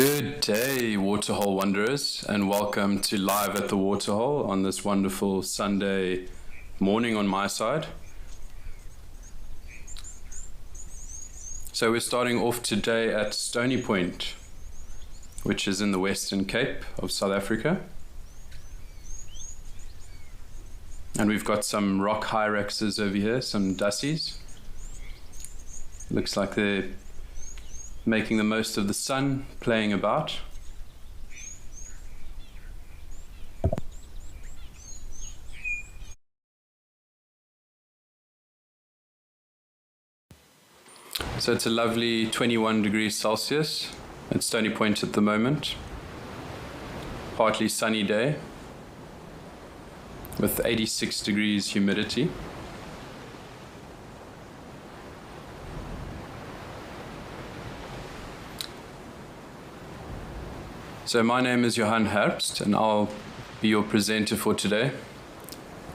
Good day, waterhole wanderers, and welcome to Live at the Waterhole on this wonderful Sunday morning on my side. So we're starting off today at Stony Point, which is in the Western Cape of South Africa. And we've got some rock hyraxes over here, some dussies. Looks like they're making the most of the sun, playing about. So it's a lovely 21 degrees Celsius at Stony Point at the moment. Partly sunny day with 86 degrees humidity. So my name is Johan Herbst and I'll be your presenter for today.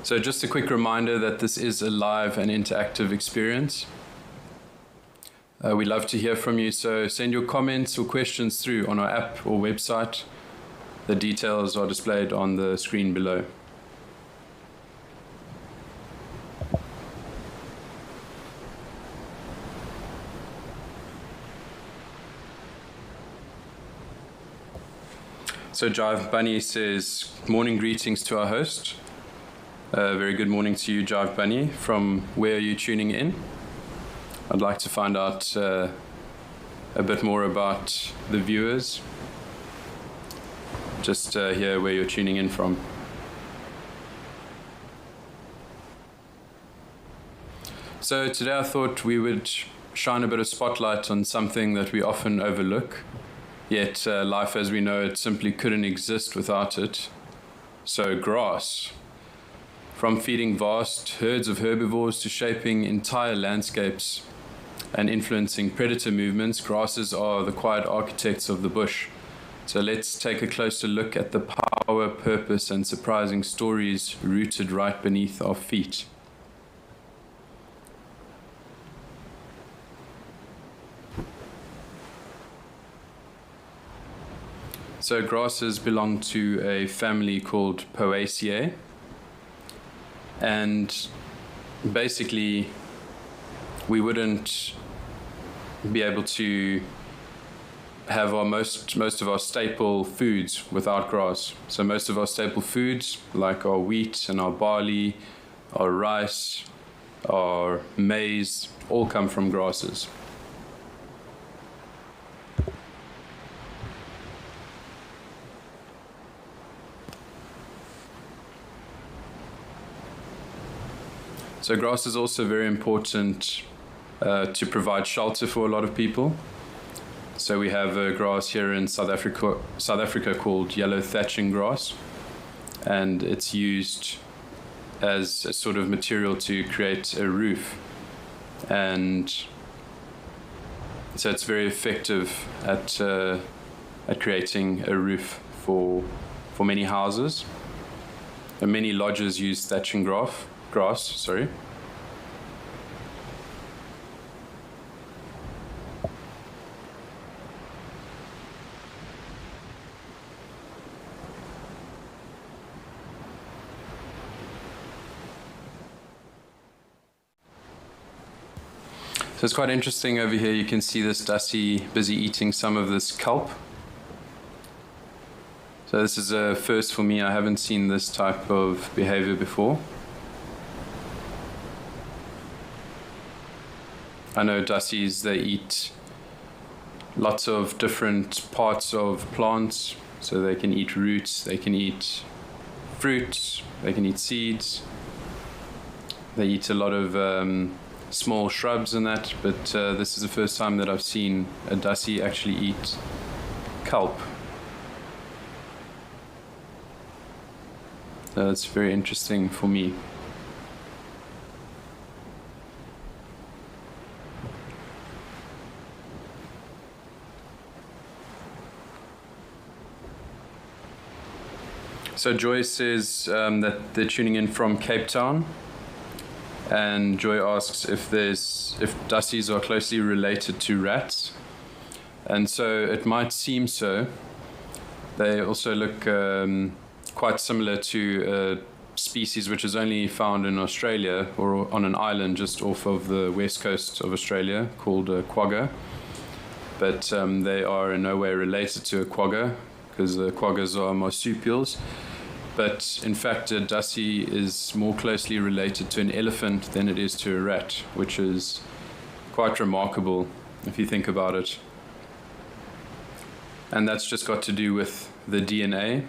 So just a quick reminder that this is a live and interactive experience. We'd love to hear from you, so send your comments or questions through on our app or website. The details are displayed on the screen below. So Jive Bunny says, morning greetings to our host. Very good morning to you, Jive Bunny. From where are you tuning in? I'd like to find out a bit more about the viewers. Just hear where you're tuning in from. So today I thought we would shine a bit of spotlight on something that we often overlook. Yet life as we know it simply couldn't exist without it. So grass. From feeding vast herds of herbivores to shaping entire landscapes and influencing predator movements, grasses are the quiet architects of the bush. So let's take a closer look at the power, purpose, and surprising stories rooted right beneath our feet. So grasses belong to a family called Poaceae, and basically we wouldn't be able to have our most of our staple foods without grass. So most of our staple foods, like our wheat and our barley, our rice, our maize, all come from grasses. So grass is also very important to provide shelter for a lot of people. So we have a grass here in South Africa called yellow thatching grass, and it's used as a sort of material to create a roof. And so it's very effective at creating a roof for many houses. And many lodges use thatching grass. So it's quite interesting over here. You can see this dussie busy eating some of this kelp. So this is a first for me. I haven't seen this type of behavior before. I know dussies, they eat lots of different parts of plants. So they can eat roots, they can eat fruits, they can eat seeds. They eat a lot of small shrubs and that, but this is the first time that I've seen a dussie actually eat kelp. So that's very interesting for me. So Joy says that they're tuning in from Cape Town. And Joy asks if dussies are closely related to rats. And so it might seem so. They also look quite similar to a species which is only found in Australia or on an island just off of the west coast of Australia called quagga. But they are in no way related to a quagga because the quaggas are marsupials. But in fact, a dussie is more closely related to an elephant than it is to a rat, which is quite remarkable if you think about it. And that's just got to do with the DNA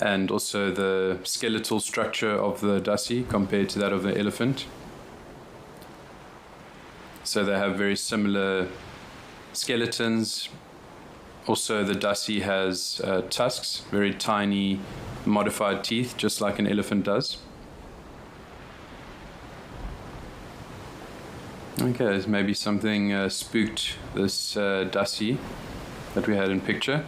and also the skeletal structure of the dussie compared to that of the elephant. So they have very similar skeletons. Also, the dussie has tusks, very tiny modified teeth, just like an elephant does. Okay, maybe something spooked this dussie that we had in picture.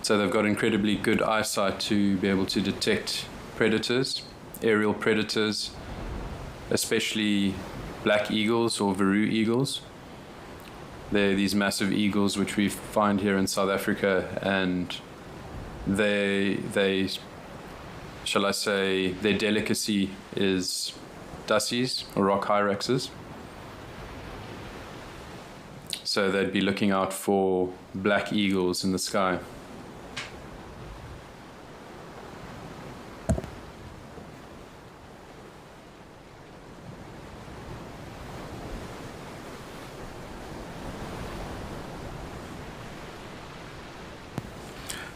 So they've got incredibly good eyesight to be able to detect predators, aerial predators, especially black eagles or Veru eagles. They're these massive eagles which we find here in South Africa, and they shall I say, their delicacy is dussies or rock hyraxes. So they'd be looking out for black eagles in the sky.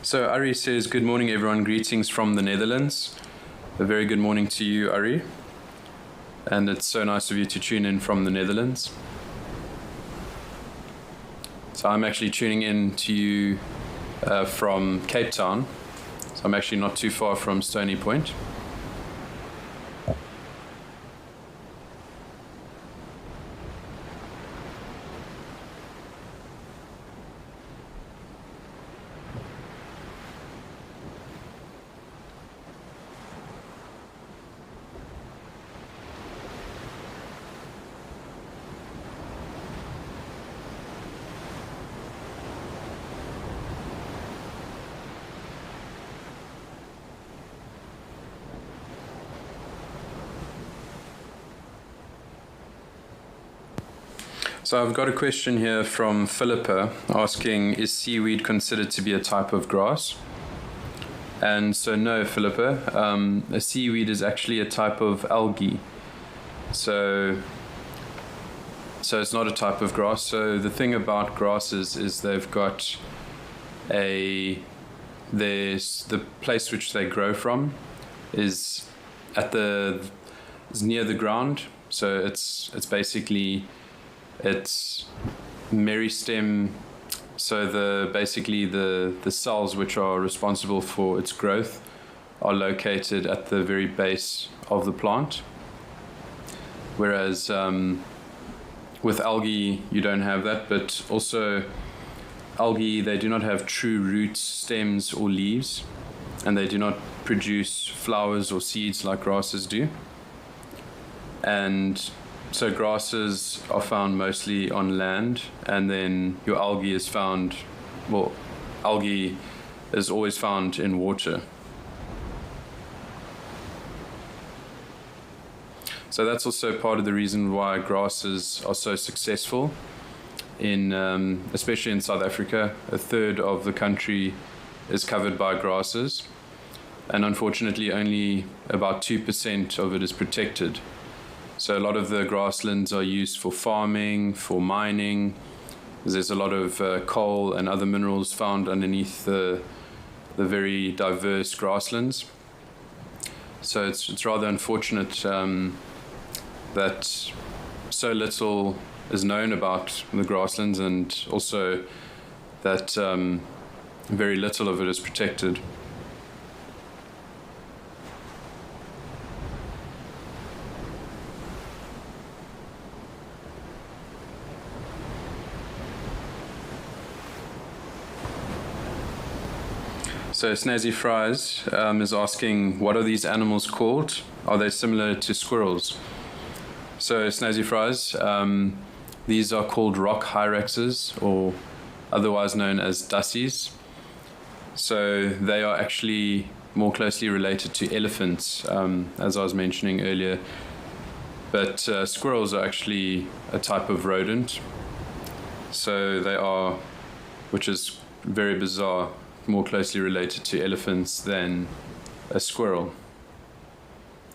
So Ari says, good morning everyone, greetings from the Netherlands. A very good morning to you, Ari. And it's so nice of you to tune in from the Netherlands. So I'm actually tuning in to you from Cape Town. So I'm actually not too far from Stony Point. So I've got a question here from Philippa asking, is seaweed considered to be a type of grass? And so no, Philippa, a seaweed is actually a type of algae. So it's not a type of grass. So the thing about grasses is they've got there's the place which they grow from is is near the ground. So it's basically it's meristem. So basically the cells which are responsible for its growth are located at the very base of the plant. Whereas with algae you don't have that, but also algae, they do not have true roots, stems or leaves, and they do not produce flowers or seeds like grasses do. And so grasses are found mostly on land, and then your algae is found, well, algae is always found in water. So that's also part of the reason why grasses are so successful in, especially in South Africa. A third of the country is covered by grasses, and unfortunately only about 2% of it is protected. So a lot of the grasslands are used for farming, for mining. There's a lot of coal and other minerals found underneath the very diverse grasslands. So it's rather unfortunate that so little is known about the grasslands, and also that very little of it is protected. So Snazzy Fries is asking, what are these animals called? are they similar to squirrels? So snazzy fries, these are called rock hyraxes, or otherwise known as dassies. So they are actually more closely related to elephants, as I was mentioning earlier. But squirrels are actually a type of rodent. So they are, which is very bizarre, more closely related to elephants than a squirrel.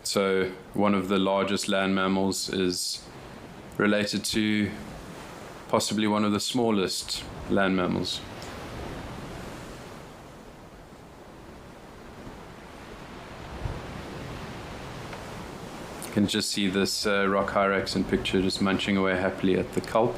So one of the largest land mammals is related to possibly one of the smallest land mammals. You can just see this rock hyrax in picture just munching away happily at the kelp.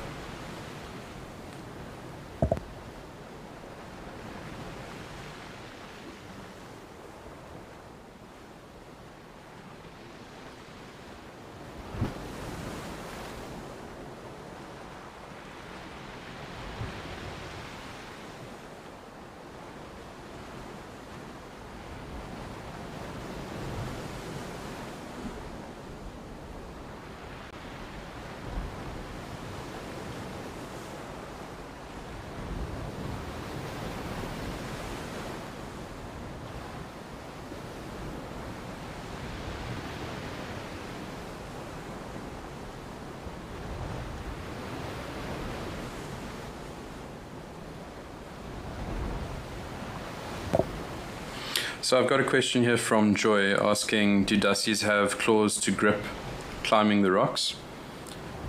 So I've got a question here from Joy asking, do dassies have claws to grip climbing the rocks?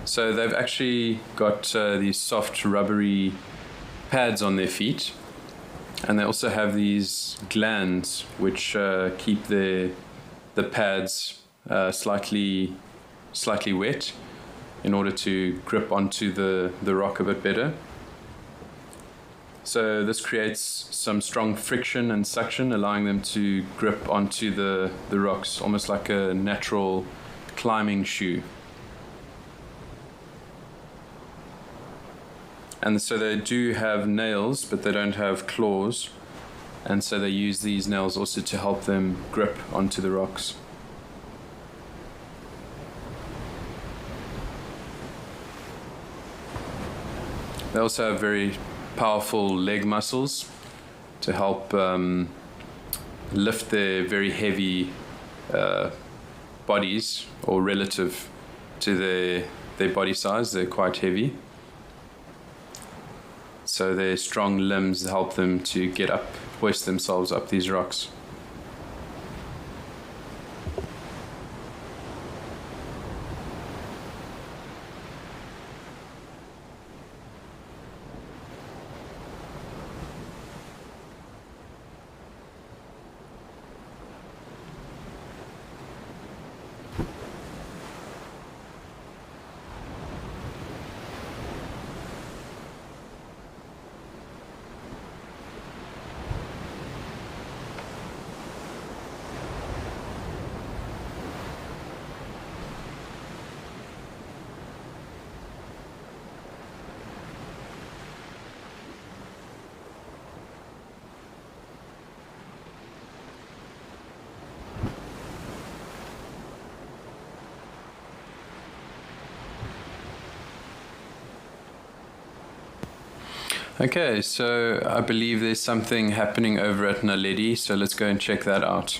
So they've actually got these soft rubbery pads on their feet, and they also have these glands which keep the pads slightly wet in order to grip onto the rock a bit better. So this creates some strong friction and suction, allowing them to grip onto the rocks, almost like a natural climbing shoe. And so they do have nails, but they don't have claws. And so they use these nails also to help them grip onto the rocks. They also have very powerful leg muscles to help lift their very heavy bodies, or relative to their body size. They're quite heavy. So their strong limbs help them to get up, hoist themselves up these rocks. Okay, so I believe there's something happening over at Naledi, so let's go and check that out.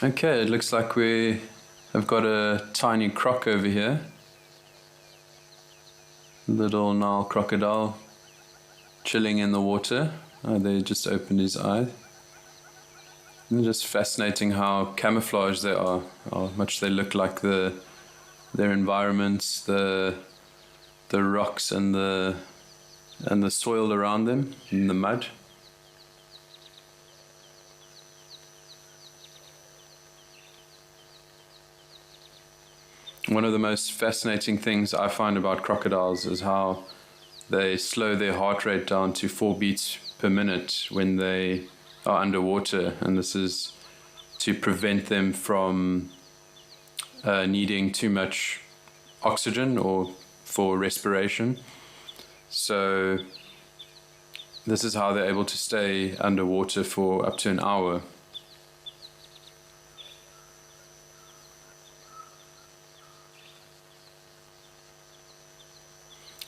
Okay, it looks like we have got a tiny croc over here. Little Nile crocodile chilling in the water. Oh, they just opened his eye. And just fascinating how camouflaged they are, how much they look like their environments, the rocks and the soil around them, and the mud. One of the most fascinating things I find about crocodiles is how they slow their heart rate down to 4 beats per minute when they are underwater, and this is to prevent them from needing too much oxygen or for respiration. So this is how they're able to stay underwater for up to an hour.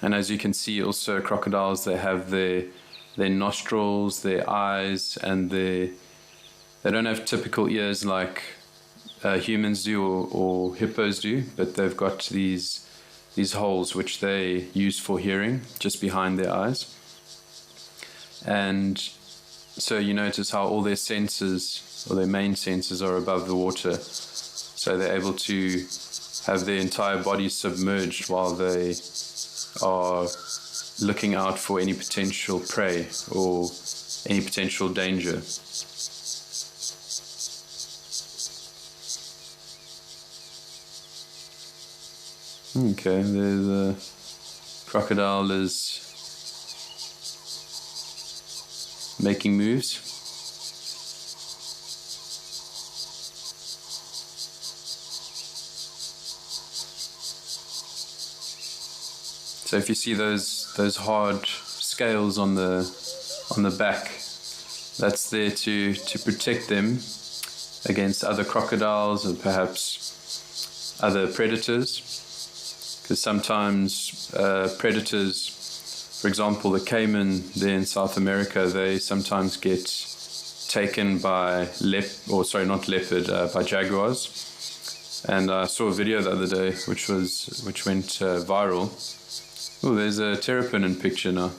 And as you can see, also crocodiles, they have their nostrils, their eyes, and they don't have typical ears like humans do or hippos do, but they've got these holes which they use for hearing just behind their eyes. And so you notice how all their senses, or their main senses, are above the water. So they're able to have their entire body submerged while they are looking out for any potential prey or any potential danger. Okay, the crocodile is making moves. So if you see those hard scales on the back, that's there to protect them against other crocodiles and perhaps other predators. Because sometimes predators, for example, the caiman there in South America, they sometimes get taken by by jaguars. And I saw a video the other day which went viral. Oh, there's a terrapin in picture now.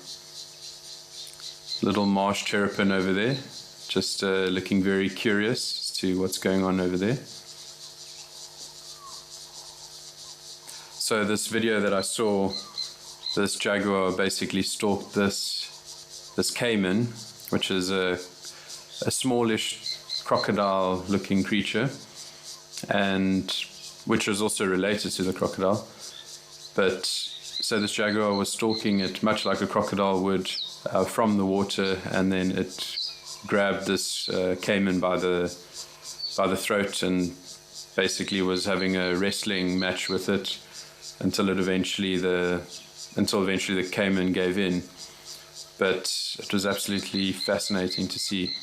Little marsh terrapin over there, just looking very curious as to what's going on over there. So this video that I saw, this jaguar basically stalked this caiman, which is a smallish crocodile-looking creature, and which was also related to the crocodile. But so this jaguar was stalking it much like a crocodile would from the water, and then it grabbed this caiman by the throat and basically was having a wrestling match with it until eventually the caiman gave in. But it was absolutely fascinating to see,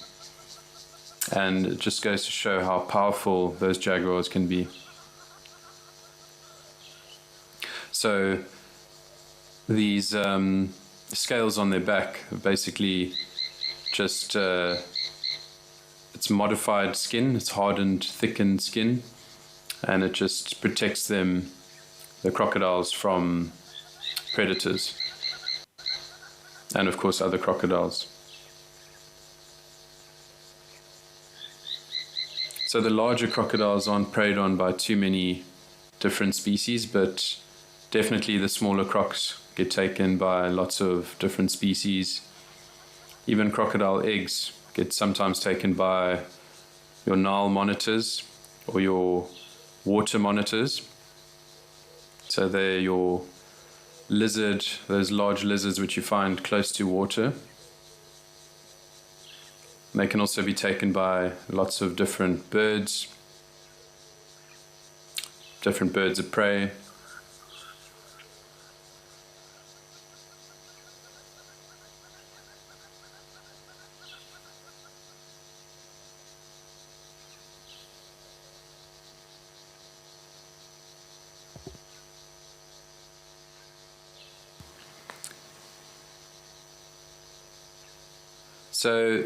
and it just goes to show how powerful those jaguars can be. So these scales on their back are basically just it's modified skin, it's hardened, thickened skin, and it just protects them, the crocodiles, from predators and of course other crocodiles. So the larger crocodiles aren't preyed on by too many different species, but definitely the smaller crocs get taken by lots of different species. Even crocodile eggs get sometimes taken by your Nile monitors or your water monitors. So they're your lizard, those large lizards which you find close to water. And they can also be taken by lots of different birds of prey. So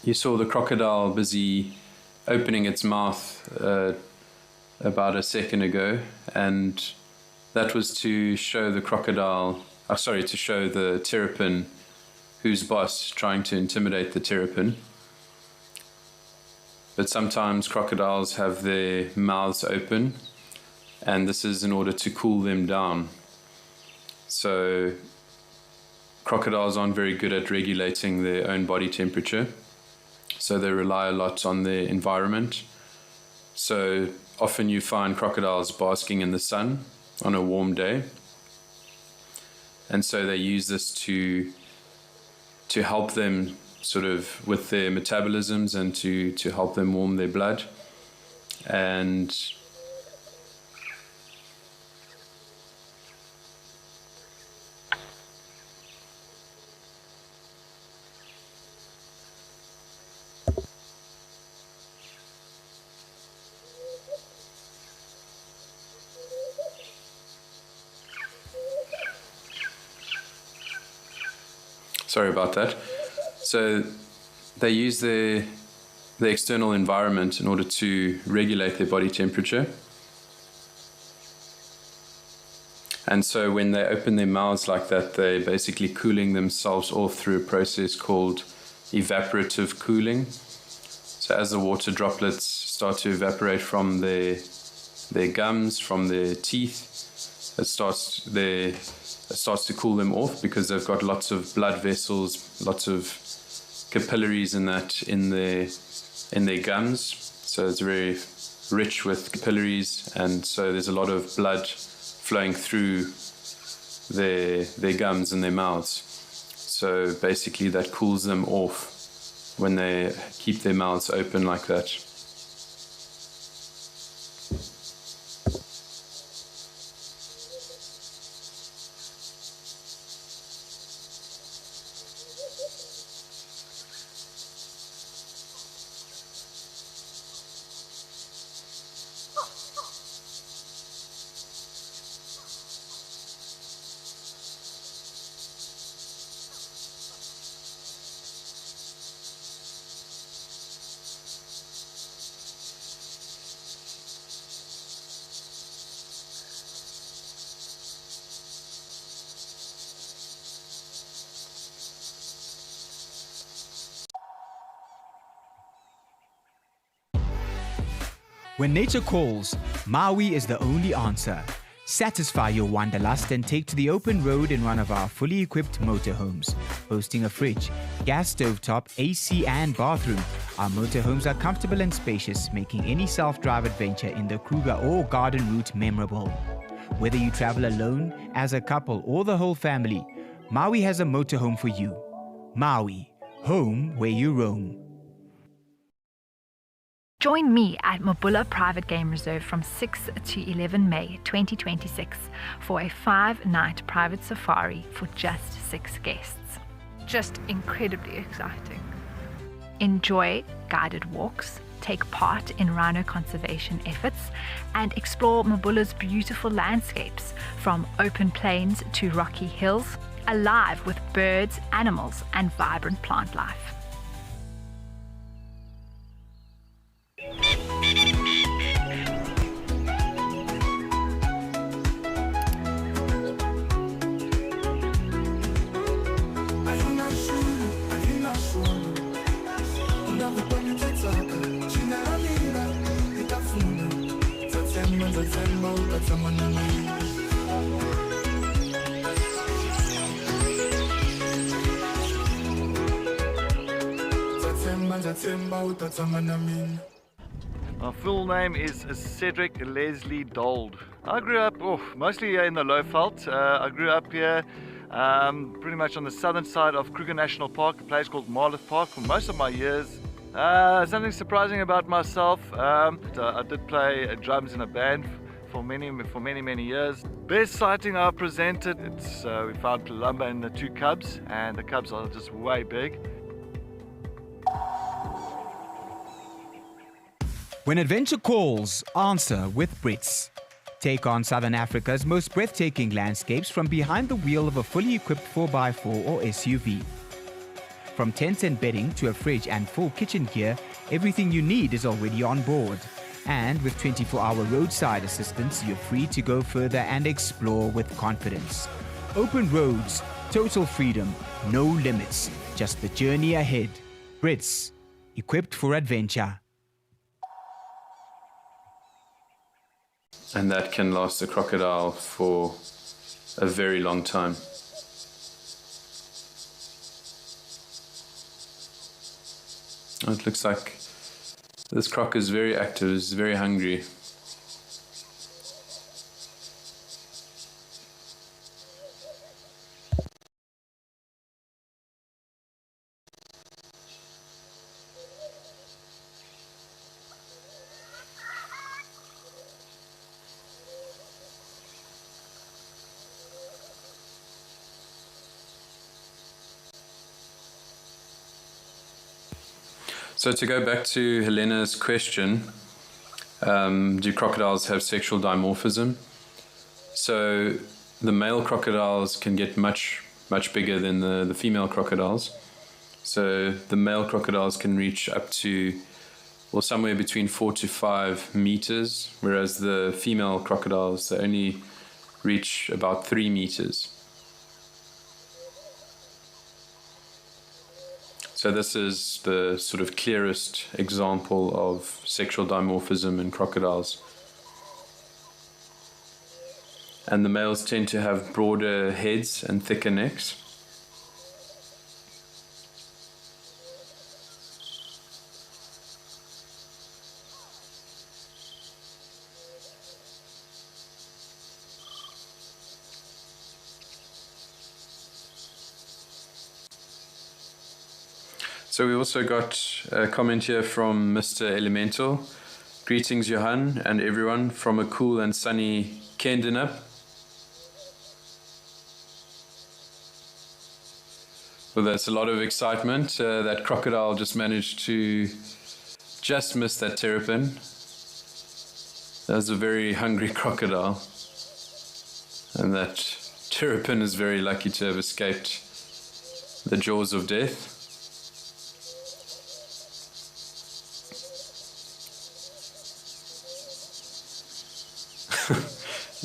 you saw the crocodile busy opening its mouth about a second ago, and that was to show the to show the terrapin whose boss trying to intimidate the terrapin. But sometimes crocodiles have their mouths open, and this is in order to cool them down. So crocodiles aren't very good at regulating their own body temperature, so they rely a lot on their environment. So often you find crocodiles basking in the sun on a warm day, and so they use this to help them sort of with their metabolisms and to help them warm their blood. and sorry about that. So they use the external environment in order to regulate their body temperature. And so when they open their mouths like that, they're basically cooling themselves off through a process called evaporative cooling. So as the water droplets start to evaporate from their gums, from their teeth, it starts to cool them off because they've got lots of blood vessels, lots of capillaries in their gums. So it's very rich with capillaries, and so there's a lot of blood flowing through their gums and their mouths. So basically that cools them off when they keep their mouths open like that. When nature calls, Maui is the only answer. Satisfy your wanderlust and take to the open road in one of our fully equipped motorhomes. Boasting a fridge, gas stovetop, AC and bathroom, our motorhomes are comfortable and spacious, making any self-drive adventure in the Kruger or garden route memorable. Whether you travel alone, as a couple or the whole family, Maui has a motorhome for you. Maui, home where you roam. Join me at Mabula Private Game Reserve from 6 to 11 May 2026 for a 5-night private safari for just 6 guests. Just incredibly exciting. Enjoy guided walks, take part in rhino conservation efforts, and explore Mabula's beautiful landscapes from open plains to rocky hills, alive with birds, animals, and vibrant plant life. My full name is Cedric Leslie Dold. I grew up mostly here in the Lowveld. I grew up here pretty much on the southern side of Kruger National Park, a place called Marlow Park, for most of my years. Something surprising about myself, I did play drums in a band for many years. Best sighting I presented, we found Palumba and the 2 cubs, and the cubs are just way big. When adventure calls, answer with Brits. Take on Southern Africa's most breathtaking landscapes from behind the wheel of a fully equipped 4x4 or SUV. From tents and bedding to a fridge and full kitchen gear, everything you need is already on board. And with 24-hour roadside assistance, you're free to go further and explore with confidence. Open roads, total freedom, no limits, just the journey ahead. Brits, equipped for adventure. And that can last a crocodile for a very long time. It looks like this croc is very active, is very hungry. So to go back to Helena's question, do crocodiles have sexual dimorphism? So the male crocodiles can get much bigger than the female crocodiles. So the male crocodiles can reach up to, well, somewhere between 4 to 5 meters, whereas the female crocodiles, they only reach about 3 meters. So this is the sort of clearest example of sexual dimorphism in crocodiles. And the males tend to have broader heads and thicker necks. So we also got a comment here from Mr. Elemental. Greetings, Johan and everyone from a cool and sunny Kendenup. Well, that's a lot of excitement. That crocodile just managed to just miss that terrapin. That's a very hungry crocodile. And that terrapin is very lucky to have escaped the jaws of death.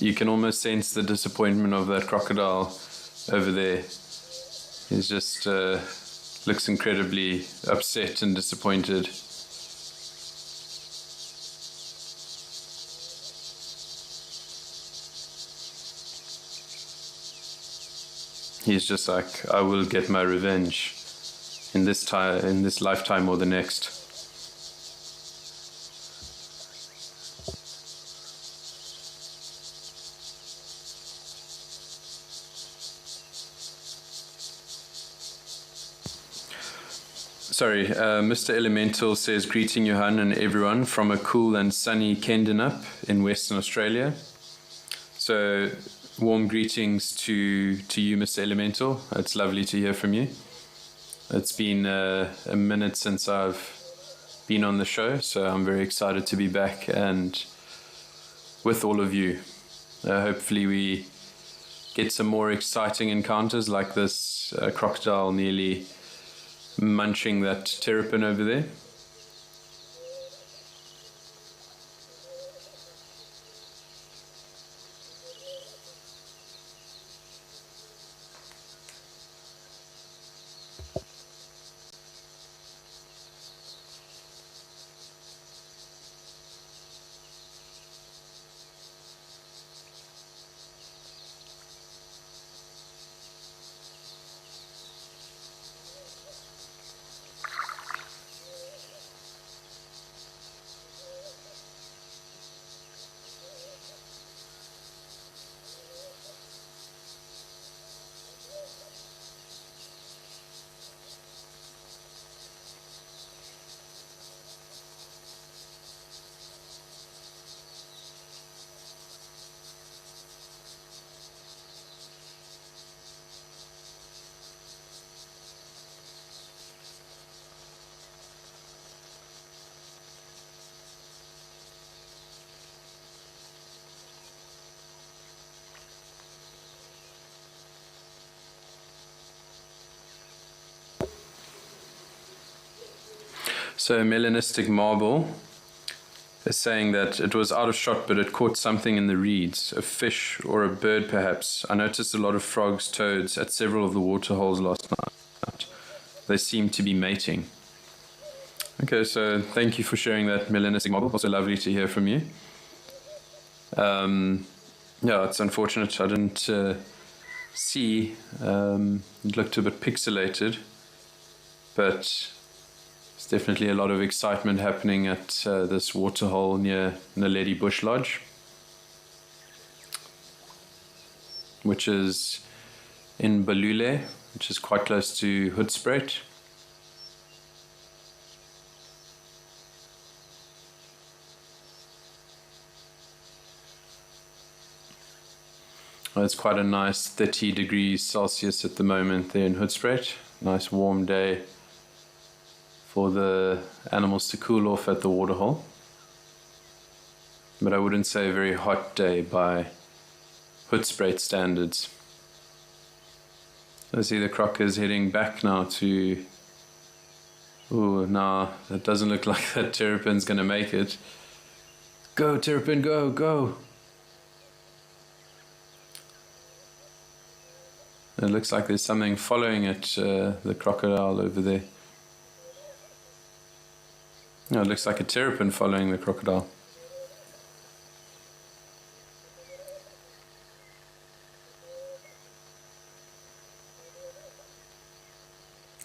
You can almost sense the disappointment of that crocodile over there. He's just looks incredibly upset and disappointed. He's just like, I will get my revenge in this lifetime or the next. Sorry, Mr. Elemental says, greeting Johan and everyone from a cool and sunny Kendenup in Western Australia. So, warm greetings to you, Mr. Elemental. It's lovely to hear from you. It's been a minute since I've been on the show, so I'm very excited to be back and with all of you. Hopefully we get some more exciting encounters like this crocodile nearly munching that terrapin over there. So Melanistic Marble is saying that it was out of shot, but it caught something in the reeds, a fish or a bird perhaps. I noticed a lot of frogs, toads at several of the waterholes last night. They seem to be mating. Okay, so thank you for sharing that, Melanistic Marble. Also lovely to hear from you. Yeah, it's unfortunate I didn't see. It looked a bit pixelated, but there's definitely a lot of excitement happening at this waterhole near Naledi Bush Lodge, which is in Balule, which is quite close to Hoedspruit. It's quite a nice 30 degrees Celsius at the moment there in Hoedspruit. Nice warm day. for the animals to cool off at the waterhole. But I wouldn't say a very hot day by Hoedspruit standards. I see the croc is heading back now to... Oh, nah, that doesn't look like that terrapin's going to make it. Go, terrapin, go, go! It looks like there's something following it, the crocodile over there. No, it looks like a terrapin following the crocodile.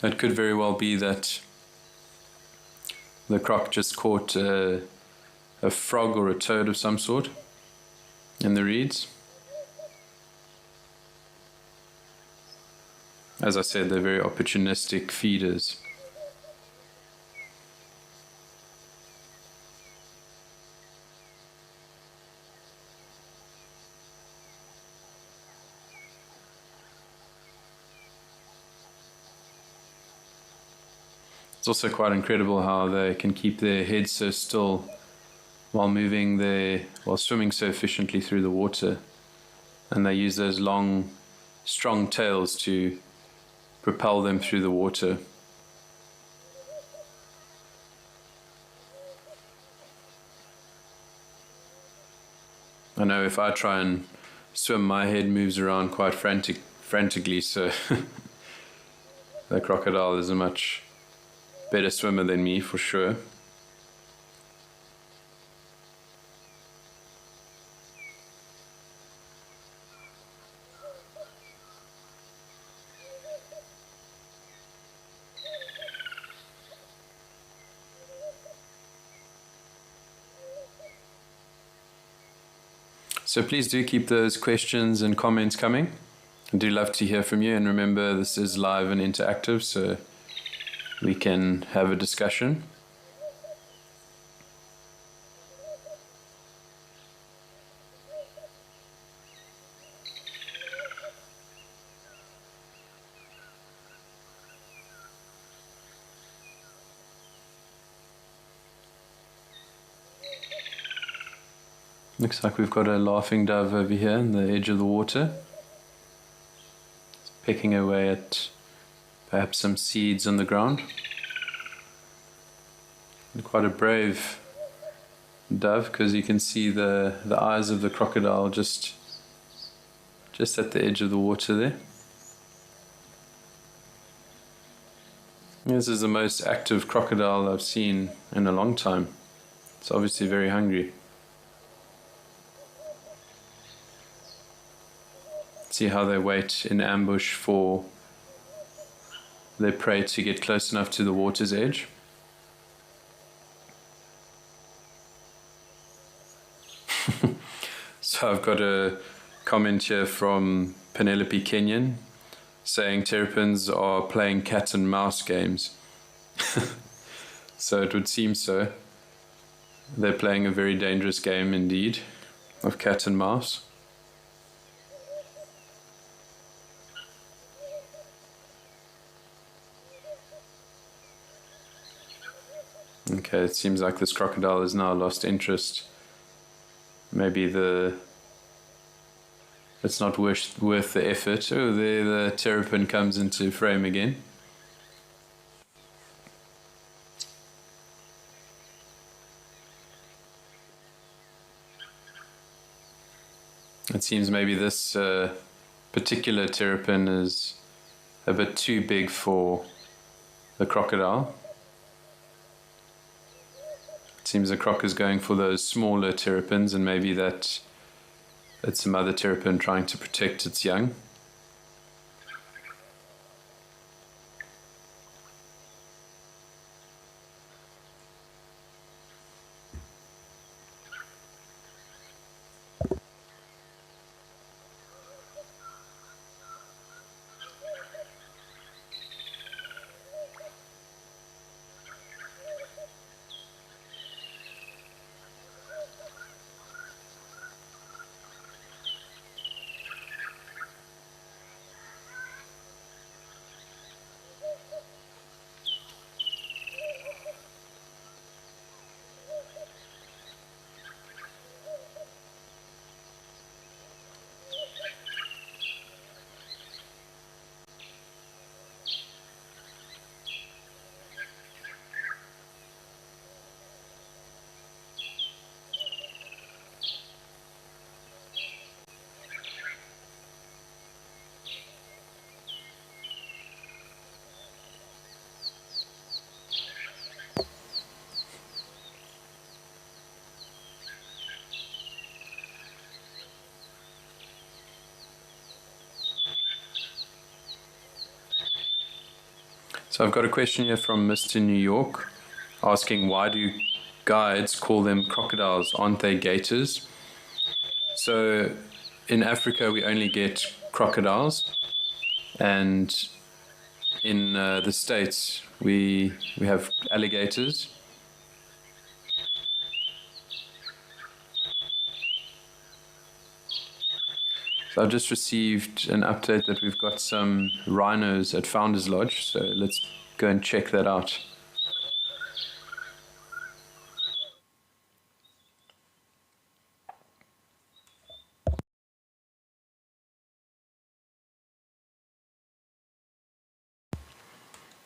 It could very well be that the croc just caught a frog or a toad of some sort in the reeds. As I said, they're very opportunistic feeders. It's also quite incredible how they can keep their heads so still while swimming so efficiently through the water. And they use those long, strong tails to propel them through the water. I know if I try and swim, my head moves around quite frantically, so the crocodile is a much better swimmer than me, for sure. So please do keep those questions and comments coming. I do love to hear from you, and remember, this is live and interactive, so we can have a discussion. Looks like we've got a laughing dove over here on the edge of the water. It's pecking away at perhaps some seeds on the ground. And quite a brave dove, because you can see the eyes of the crocodile just at the edge of the water there. This is the most active crocodile I've seen in a long time. It's obviously very hungry. See how they wait in ambush for their prey to get close enough to the water's edge. So I've got a comment here from Penelope Kenyon saying terrapins are playing cat and mouse games. So it would seem so. They're playing a very dangerous game indeed of cat and mouse. Okay, it seems like this crocodile has now lost interest. Maybe it's not worth the effort. Oh, there the terrapin comes into frame again. It seems maybe this particular terrapin is a bit too big for the crocodile. It seems the croc is going for those smaller terrapins, and maybe that it's a mother terrapin trying to protect its young. So I've got a question here from Mr. New York asking, why do guides call them crocodiles? Aren't they gators? So in Africa we only get crocodiles, and in the States we have alligators. So I've just received an update that we've got some rhinos at Founders Lodge, so let's go and check that out.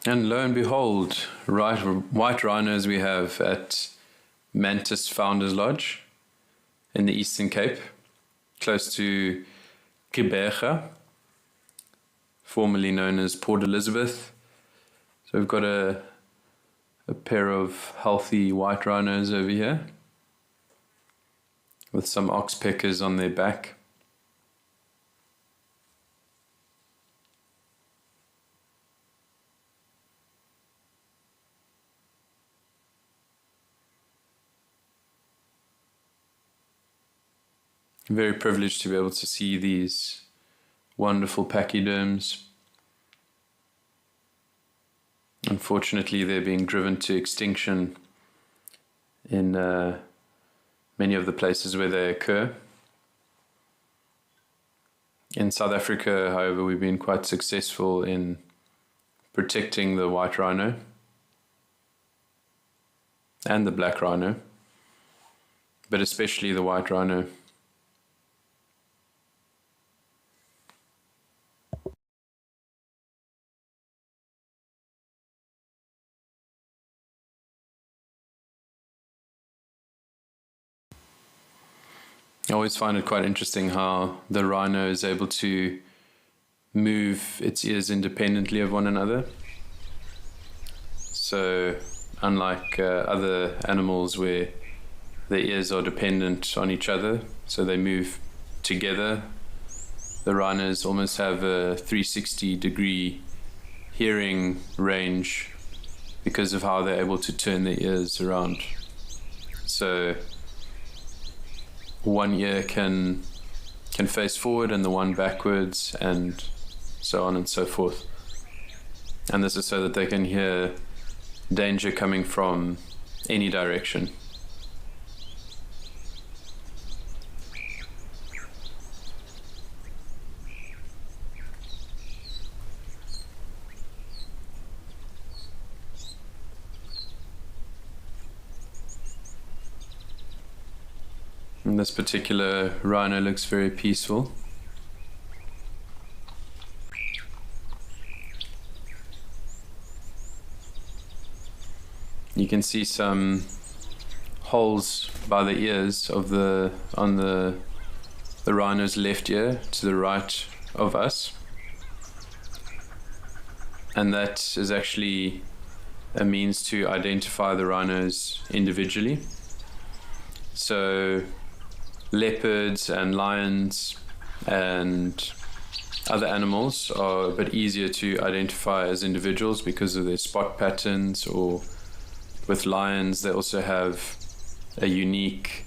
And lo and behold, white rhinos we have at Mantis Founders Lodge in the Eastern Cape, close to Gqeberha, formerly known as Port Elizabeth. So we've got a pair of healthy white rhinos over here with some oxpeckers on their back. Very privileged to be able to see these wonderful pachyderms. Unfortunately, they're being driven to extinction in many of the places where they occur. In South Africa, however, we've been quite successful in protecting the white rhino and the black rhino, but especially the white rhino. I always find it quite interesting how the rhino is able to move its ears independently of one another. So unlike other animals where their ears are dependent on each other, so they move together, the rhinos almost have a 360-degree hearing range because of how they're able to turn their ears around. So one ear can face forward and the one backwards, and so on and so forth. And this is so that they can hear danger coming from any direction. And this particular rhino looks very peaceful. You can see some holes by the ears of on the rhino's left ear to the right of us, and that is actually a means to identify the rhinos individually. So leopards and lions and other animals are a bit easier to identify as individuals because of their spot patterns, or with lions they also have a unique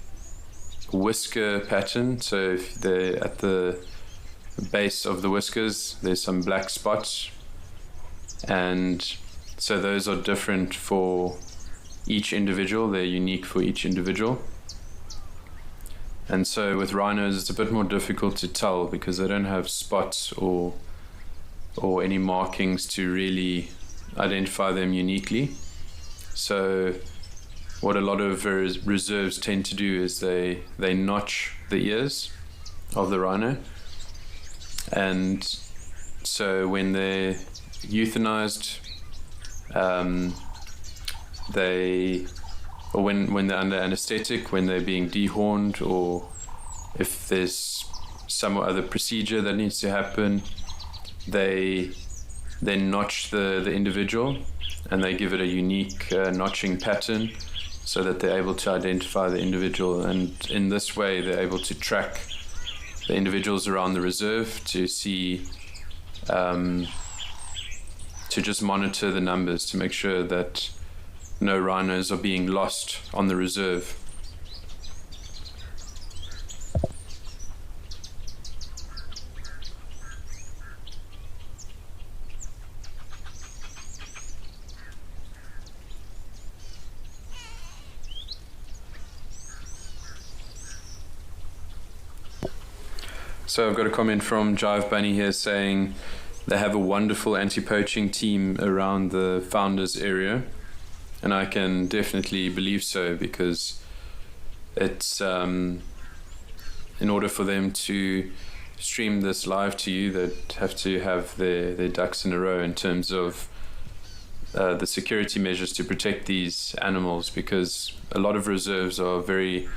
whisker pattern. So if they're at the base of the whiskers there's some black spots, and so those are different for each individual, they're unique for each individual. And so with rhinos it's a bit more difficult to tell because they don't have spots or any markings to really identify them uniquely. So what a lot of reserves tend to do is they notch the ears of the rhino, and so when they're euthanized, or when they're under anesthetic, when they're being dehorned, or if there's some other procedure that needs to happen, they then notch the individual, and they give it a unique notching pattern so that they're able to identify the individual. And in this way they're able to track the individuals around the reserve to see to just monitor the numbers to make sure that no rhinos are being lost on the reserve. So I've got a comment from Jive Bunny here saying they have a wonderful anti-poaching team around the Founders area, and I can definitely believe so, because it's in order for them to stream this live to you, they'd have to have their ducks in a row in terms of the security measures to protect these animals, because a lot of reserves are very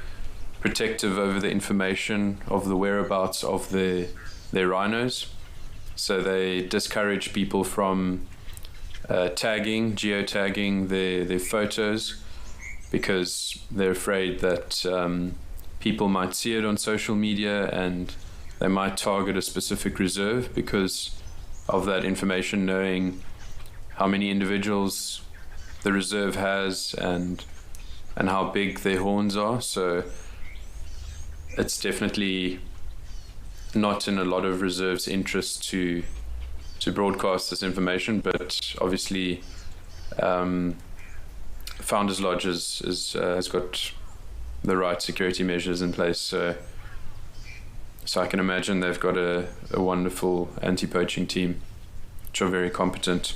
protective over the information of the whereabouts of their rhinos. So they discourage people from geotagging their photos, because they're afraid that people might see it on social media and they might target a specific reserve because of that information, knowing how many individuals the reserve has and how big their horns are. So it's definitely not in a lot of reserves' interest to broadcast this information, but obviously Founders Lodge has got the right security measures in place, so I can imagine they've got a wonderful anti-poaching team which are very competent.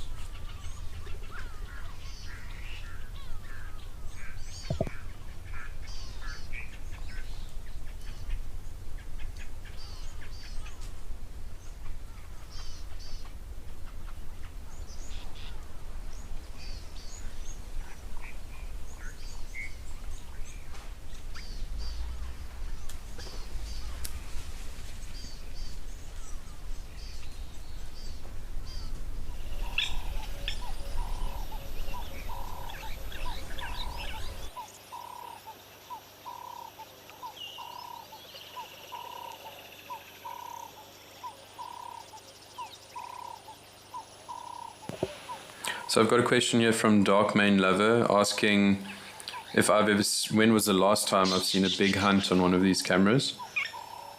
So I've got a question here from Dark Main Lover asking if when was the last time I've seen a big hunt on one of these cameras.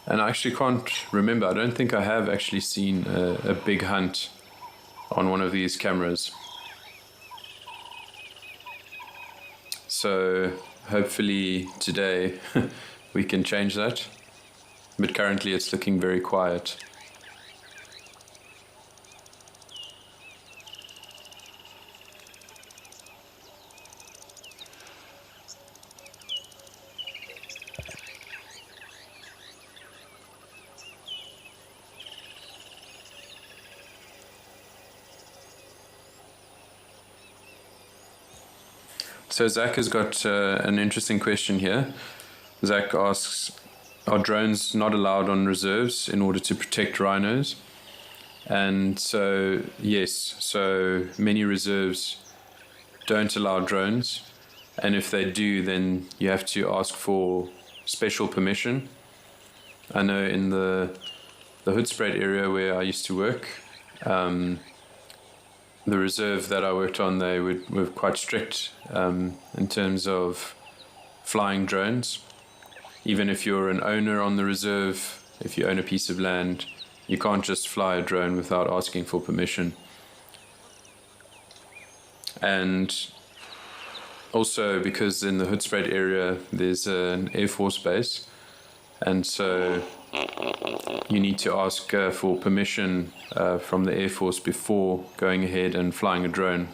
And I actually can't remember. I don't think I have actually seen a big hunt on one of these cameras. So hopefully today we can change that. But currently it's looking very quiet. So Zach has got an interesting question here. Zach asks, are drones not allowed on reserves in order to protect rhinos? And so, yes, so many reserves don't allow drones. And if they do, then you have to ask for special permission. I know in the Hoedspruit area where I used to work, the reserve that I worked on, they were quite strict in terms of flying drones. Even if you're an owner on the reserve, if you own a piece of land, you can't just fly a drone without asking for permission. And also because in the Hoedspruit area there's an Air Force base, and so you need to ask for permission from the Air Force before going ahead and flying a drone.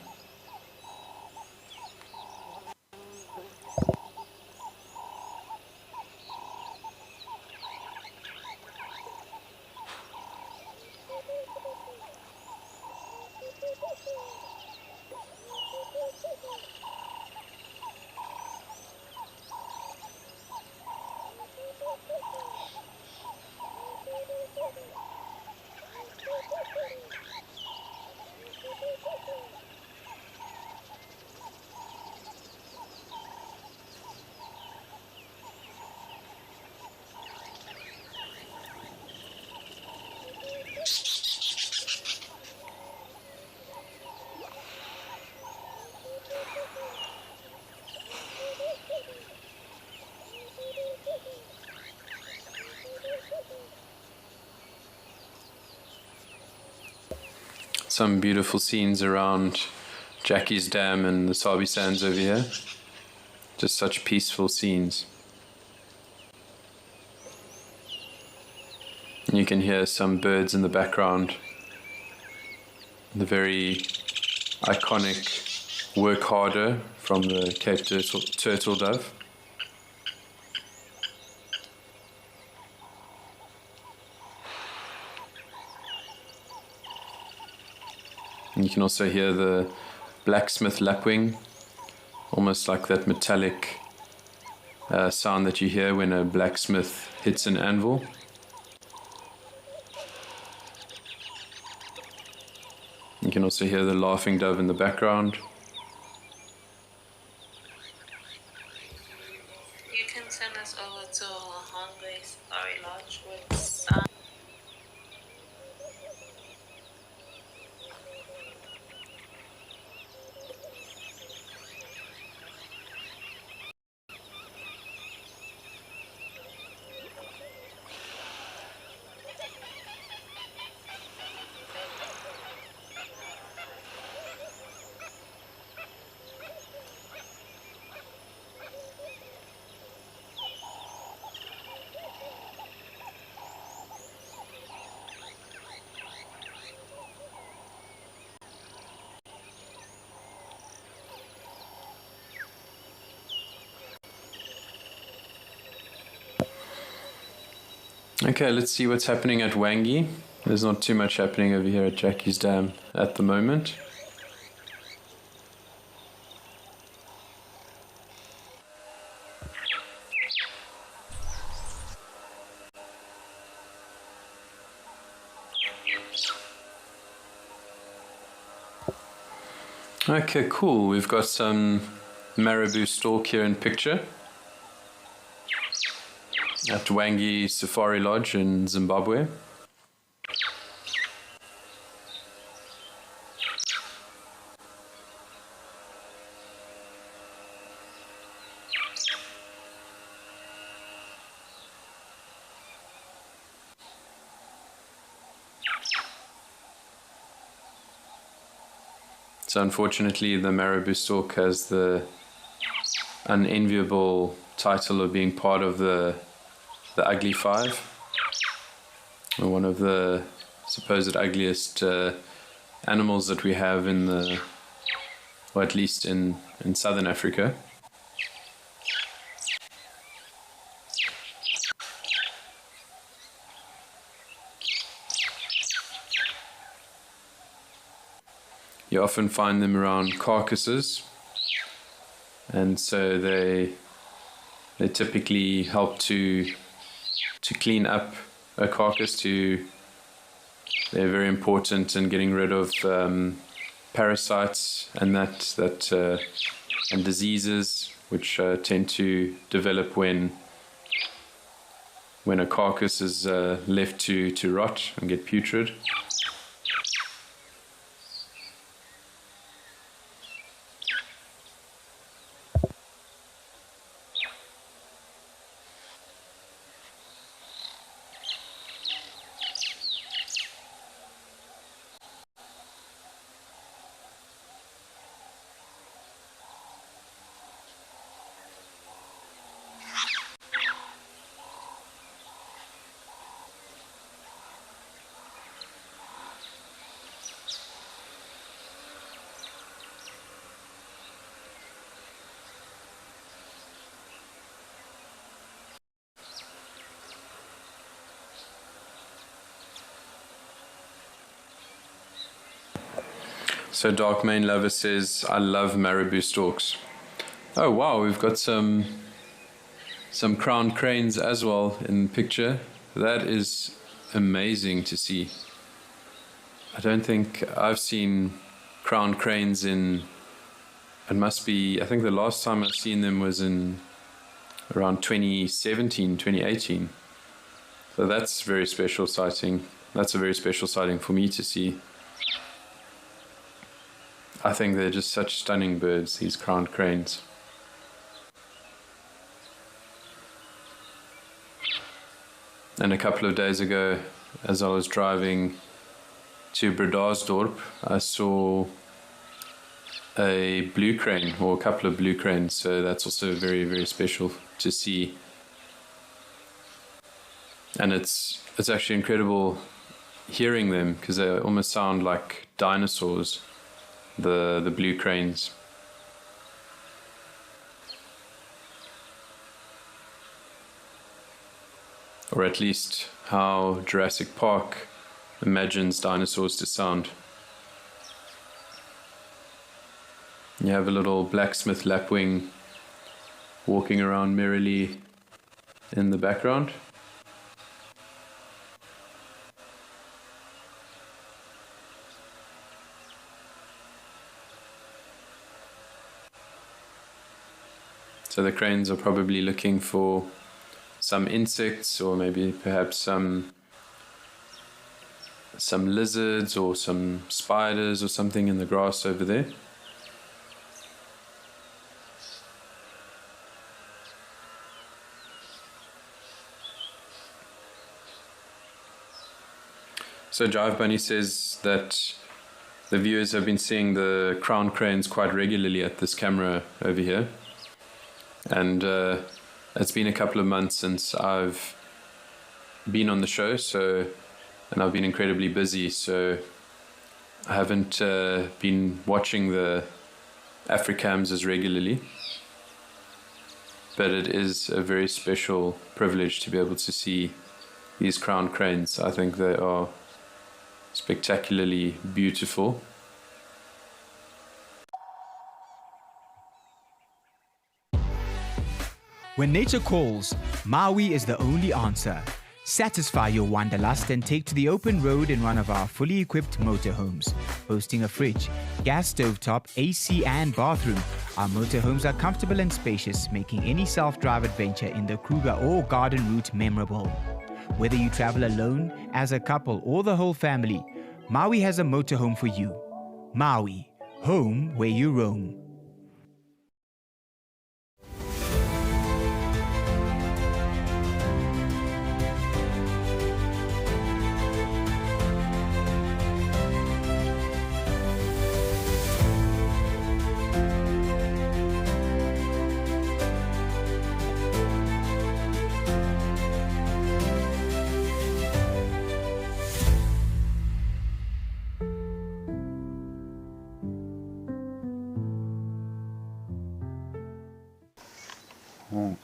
Some beautiful scenes around Jackie's Dam and the Sabi Sands over here. Just such peaceful scenes. And you can hear some birds in the background. The very iconic work harder from the Cape turtle dove. And you can also hear the blacksmith lapwing, almost like that metallic sound that you hear when a blacksmith hits an anvil. You can also hear the laughing dove in the background. You can send us over to Hungry Story Lodge with some. Okay, let's see what's happening at Wangi. There's not too much happening over here at Jackie's Dam at the moment. Okay, cool. We've got some marabou stork here in picture at Wangi Safari Lodge in Zimbabwe. So unfortunately the marabou stork has the unenviable title of being part of the ugly five, or one of the supposed ugliest animals that we have in the, or at least in southern Africa. You often find them around carcasses, and so they typically help to clean up a carcass. They're very important in getting rid of parasites and and diseases which tend to develop when a carcass is left to rot and get putrid. So Dark Mane Lover says, I love marabou storks. Oh wow, we've got some crowned cranes as well in the picture. That is amazing to see. I don't think I've seen crowned cranes in, it must be, I think the last time I've seen them was in around 2017, 2018. So that's very special sighting. That's a very special sighting for me to see. I think they're just such stunning birds, these crowned cranes. And a couple of days ago, as I was driving to Bredasdorp, I saw a blue crane, or a couple of blue cranes, so that's also very, very special to see. And it's actually incredible hearing them, because they almost sound like dinosaurs, the blue cranes. Or at least how Jurassic Park imagines dinosaurs to sound. You have a little blacksmith lapwing walking around merrily in the background. So the cranes are probably looking for some insects, or maybe perhaps some lizards or some spiders or something in the grass over there. So Jive Bunny says that the viewers have been seeing the crown cranes quite regularly at this camera over here. And it's been a couple of months since I've been on the show, and I've been incredibly busy, so I haven't been watching the Africams as regularly. But it is a very special privilege to be able to see these crown cranes. I think they are spectacularly beautiful. When nature calls, Maui is the only answer. Satisfy your wanderlust and take to the open road in one of our fully equipped motorhomes. Boasting a fridge, gas stovetop, AC and bathroom, our motorhomes are comfortable and spacious, making any self-drive adventure in the Kruger or garden route memorable. Whether you travel alone, as a couple or the whole family, Maui has a motorhome for you. Maui, home where you roam.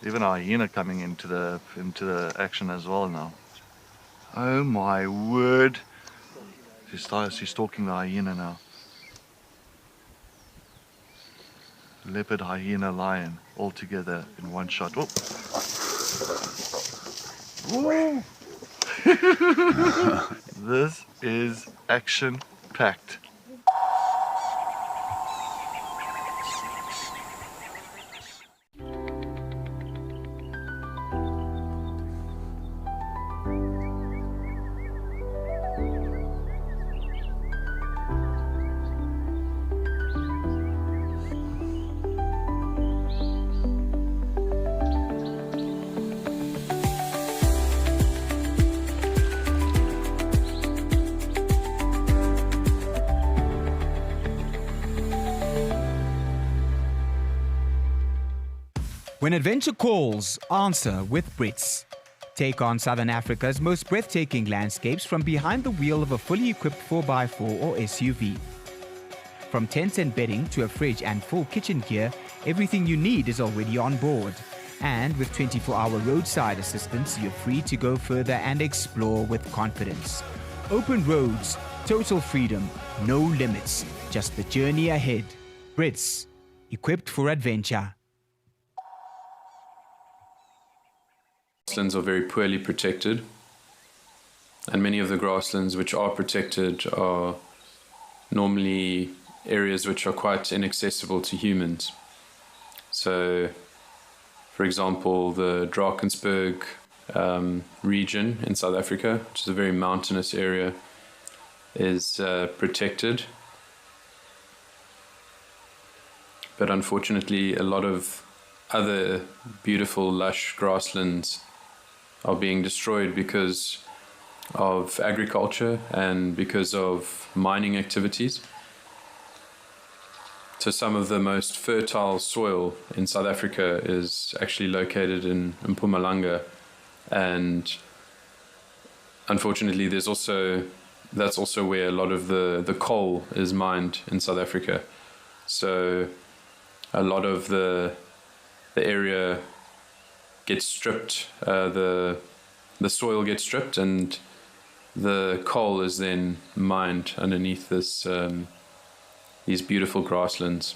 Even a hyena coming into the action as well now. Oh my word! She's stalking the hyena now. Leopard, hyena, lion, all together in one shot. Oh! Whoa. This is action-packed. When adventure calls, answer with Brits. Take on Southern Africa's most breathtaking landscapes from behind the wheel of a fully equipped 4x4 or SUV. From tents and bedding to a fridge and full kitchen gear, everything you need is already on board. And with 24-hour roadside assistance, you're free to go further and explore with confidence. Open roads, total freedom, no limits, just the journey ahead. Brits, equipped for adventure. Grasslands are very poorly protected, and many of the grasslands which are protected are normally areas which are quite inaccessible to humans. So, for example, the Drakensberg region in South Africa, which is a very mountainous area, is protected. But unfortunately, a lot of other beautiful, lush grasslands are being destroyed because of agriculture and because of mining activities. So some of the most fertile soil in South Africa is actually located in Mpumalanga, and unfortunately that's also where a lot of the coal is mined in South Africa. So a lot of the area gets stripped, the soil gets stripped, and the coal is then mined underneath these beautiful grasslands.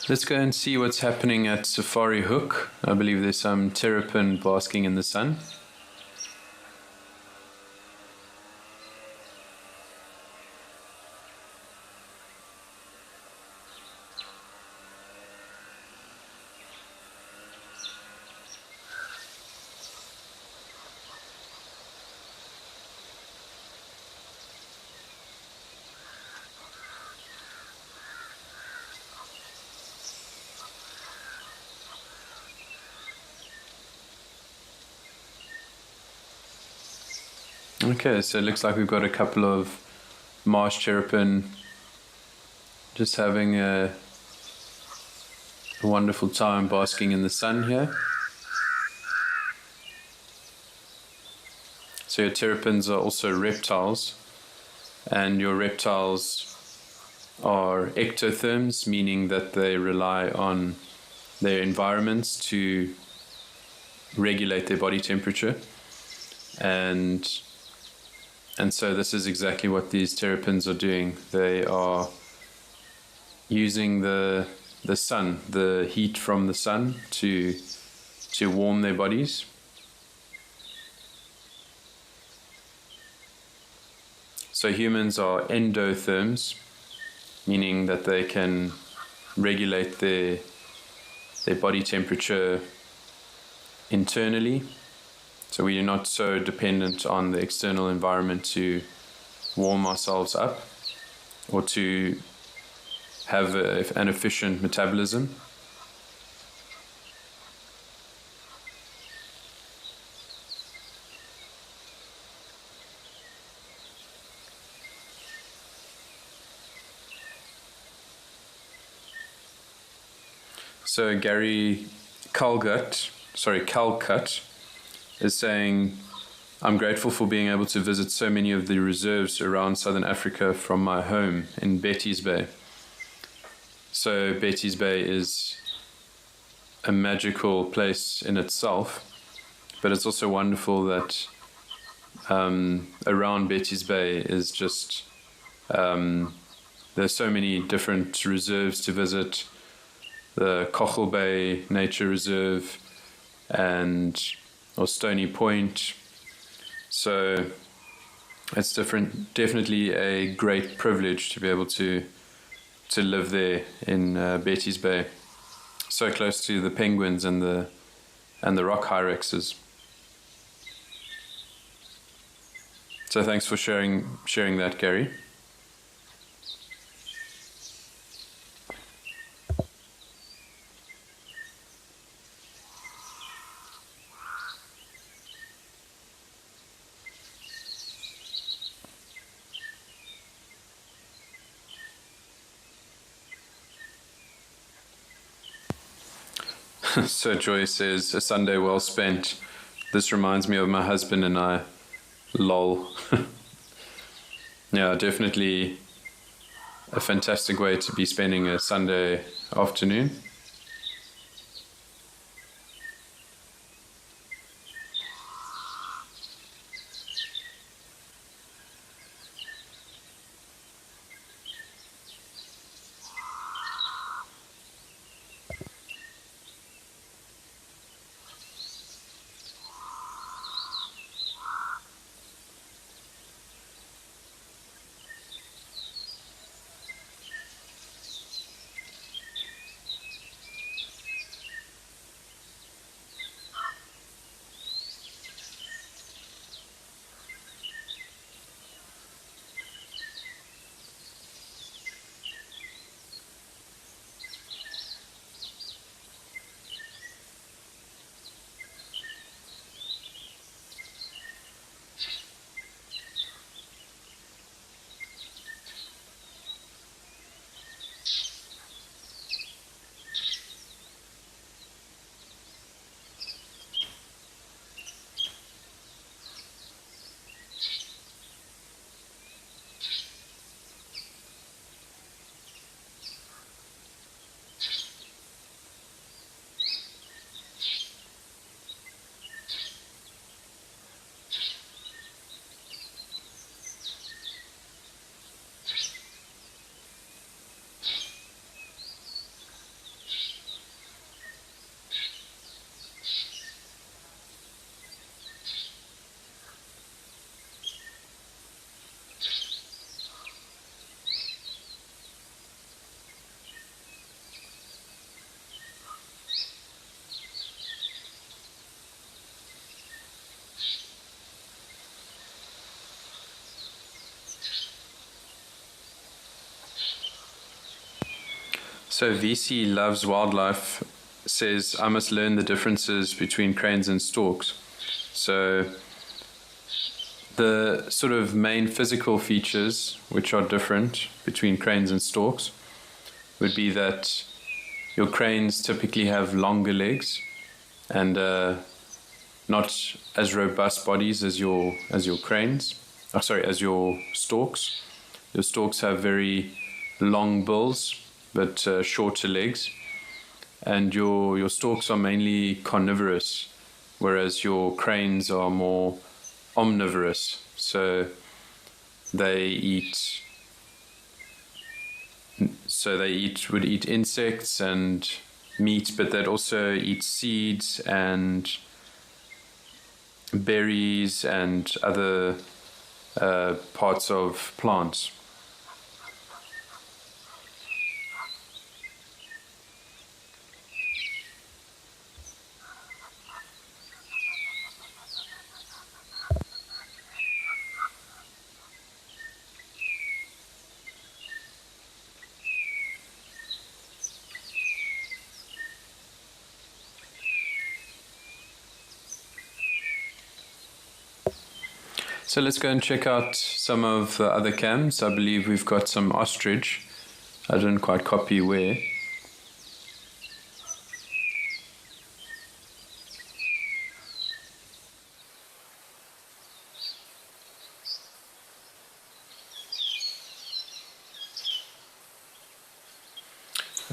Let's go and see what's happening at Safari Hook. I believe there's some terrapin basking in the sun. Okay, so it looks like we've got a couple of marsh terrapin just having a wonderful time basking in the sun here. So your terrapins are also reptiles, and your reptiles are ectotherms, meaning that they rely on their environments to regulate their body temperature. And so this is exactly what these terrapins are doing. They are using the sun, the heat from the sun to warm their bodies. So humans are endotherms, meaning that they can regulate their body temperature internally. So we are not so dependent on the external environment to warm ourselves up or to have an efficient metabolism. So Gary Calcutt is saying, I'm grateful for being able to visit so many of the reserves around Southern Africa from my home in Betty's Bay. So Betty's Bay is a magical place in itself, but it's also wonderful that around Betty's Bay is just, there's so many different reserves to visit. The Kochel Bay Nature Reserve or Stony Point. So it's definitely a great privilege to be able to live there in Betty's Bay, so close to the penguins and the rock hyraxes. So thanks for sharing that, Gary. So Joy says, a Sunday well spent. This reminds me of my husband and I. Lol. Yeah, definitely a fantastic way to be spending a Sunday afternoon. So VC Loves Wildlife says, I must learn the differences between cranes and storks. So the sort of main physical features which are different between cranes and storks would be that your cranes typically have longer legs and not as robust bodies as your cranes. As your storks. Your storks have very long bills but shorter legs, and your storks are mainly carnivorous, whereas your cranes are more omnivorous. So they would eat insects and meat, but they'd also eat seeds and berries and other parts of plants. So let's go and check out some of the other cams. I believe we've got some ostrich. I didn't quite copy where.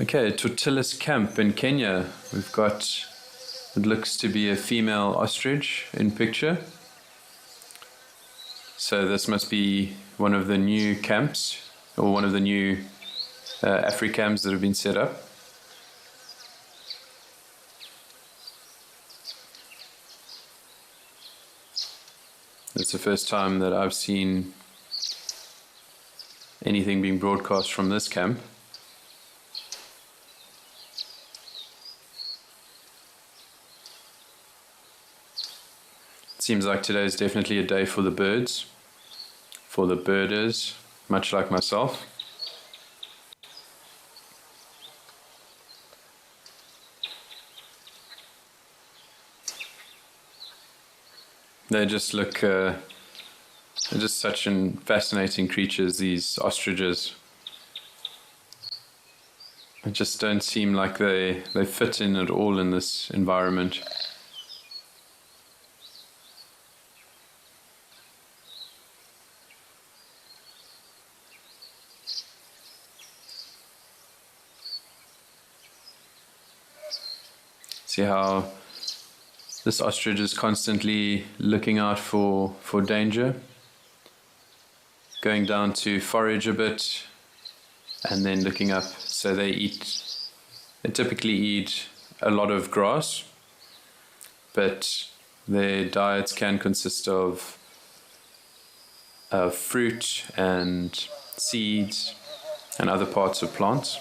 Okay, Tortillas Camp in Kenya. We've got, it looks to be a female ostrich in picture. So this must be one of the new camps, or one of the new AfriCams that have been set up. It's the first time that I've seen anything being broadcast from this camp. It seems like today is definitely a day for the birds, for the birders, much like myself. They just look, they're just such fascinating creatures, these ostriches. They just don't seem like they fit in at all in this environment. See how this ostrich is constantly looking out for danger, going down to forage a bit, and then looking up. So they typically eat a lot of grass, but their diets can consist of fruit and seeds and other parts of plants.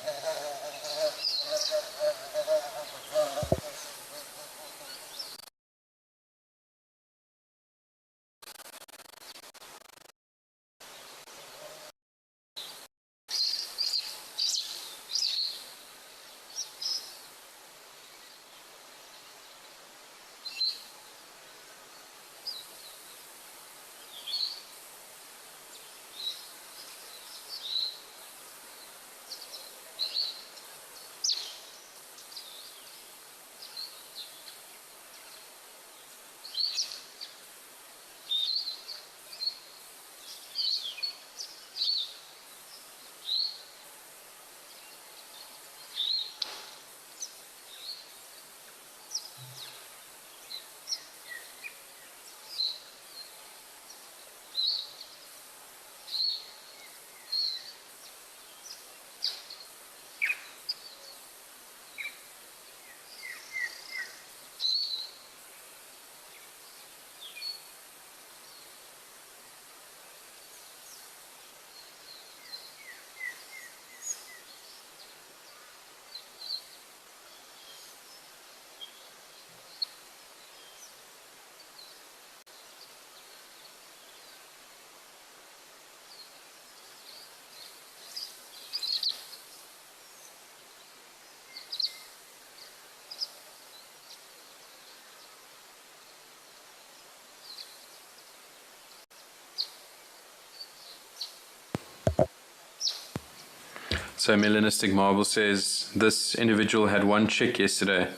So Melanistic Marble says this individual had one chick yesterday,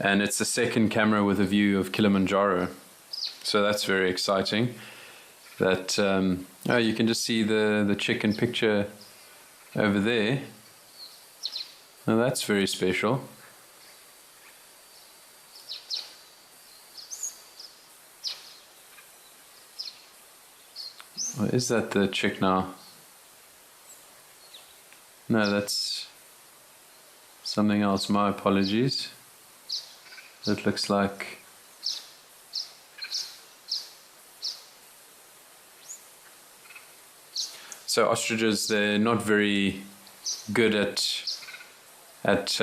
and it's the second camera with a view of Kilimanjaro. So that's very exciting. That you can just see the chicken picture over there. Now that's very special. Or is that the chick now? No, that's something else. My apologies. It looks like so ostriches, they're not very good at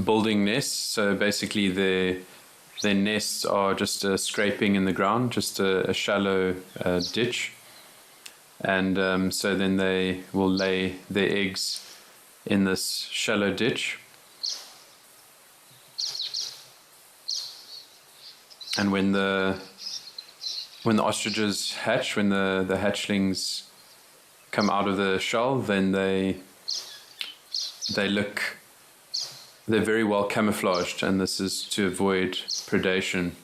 building nests. So basically their nests are just a scraping in the ground, just a shallow ditch. And so then they will lay their eggs in this shallow ditch. And when the ostriches hatch, when the hatchlings come out of the shell, then they're very well camouflaged, and this is to avoid predation.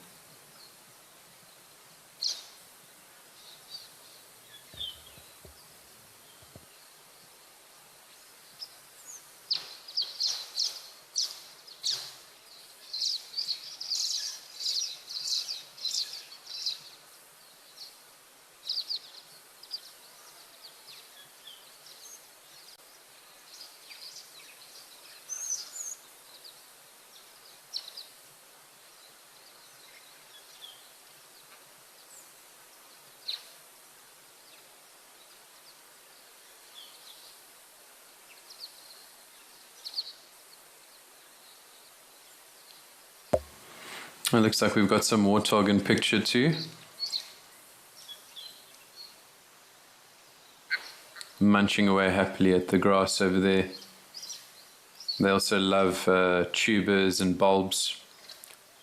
It looks like we've got some warthog in picture too. Munching away happily at the grass over there. They also love tubers and bulbs,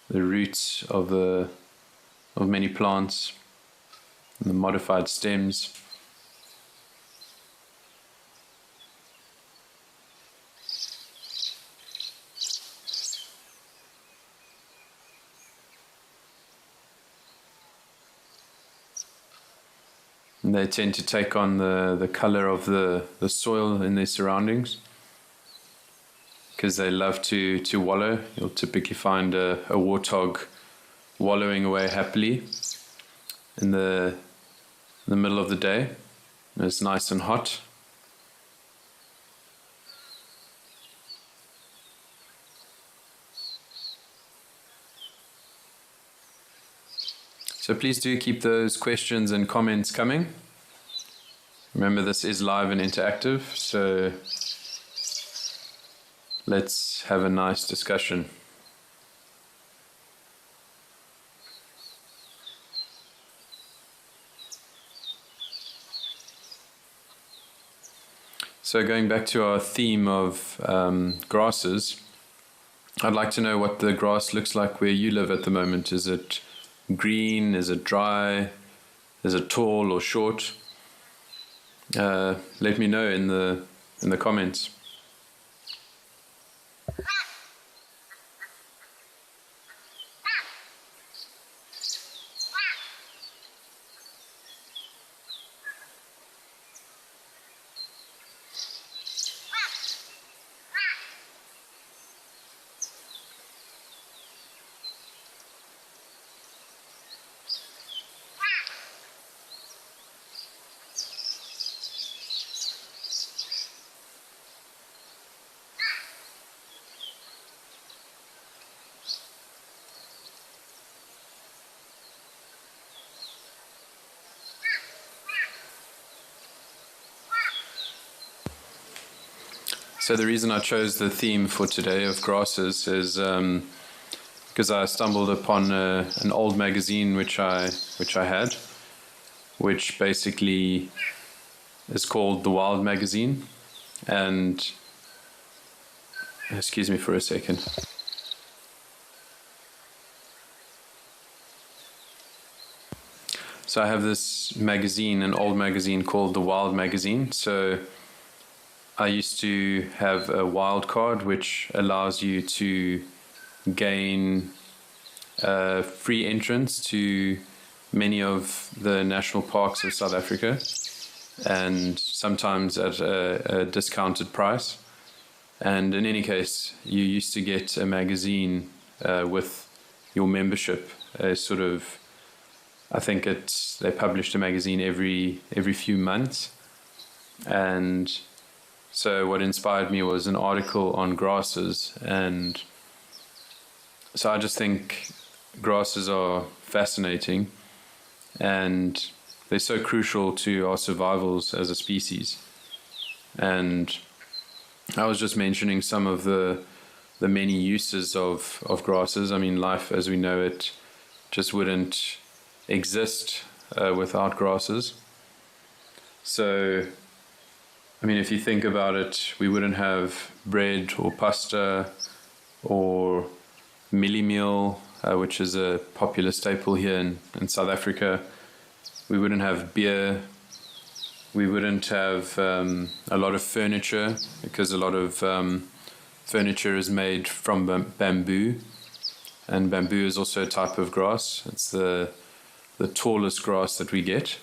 the roots of many plants, and the modified stems. And they tend to take on the color of the soil in their surroundings. You because they love to wallow. You'll typically find a warthog wallowing away happily in the middle of the day. It's nice and hot. So please do keep those questions and comments coming. Remember, this is live and interactive, so let's have a nice discussion. So going back to our theme of grasses, I'd like to know what the grass looks like where you live at the moment. Is it green? Is it dry? Is it tall or short? Let me know in the comments. So the reason I chose the theme for today of grasses is because I stumbled upon an old magazine which I had, which basically is called The Wild Magazine. And excuse me for a second. So I have this magazine, an old magazine called The Wild Magazine. So I used to have a wild card which allows you to gain free entrance to many of the national parks of South Africa, and sometimes at a discounted price. And in any case, you used to get a magazine with your membership, a sort of, I think they published a magazine every few months. And so what inspired me was an article on grasses, and so I just think grasses are fascinating, and they're so crucial to our survivals as a species. And I was just mentioning some of the many uses of grasses. I mean, life as we know it just wouldn't exist without grasses. So I mean, if you think about it, we wouldn't have bread or pasta or millie meal, which is a popular staple here in South Africa. We wouldn't have beer. We wouldn't have a lot of furniture, because a lot of furniture is made from bamboo. And bamboo is also a type of grass. It's the tallest grass that we get.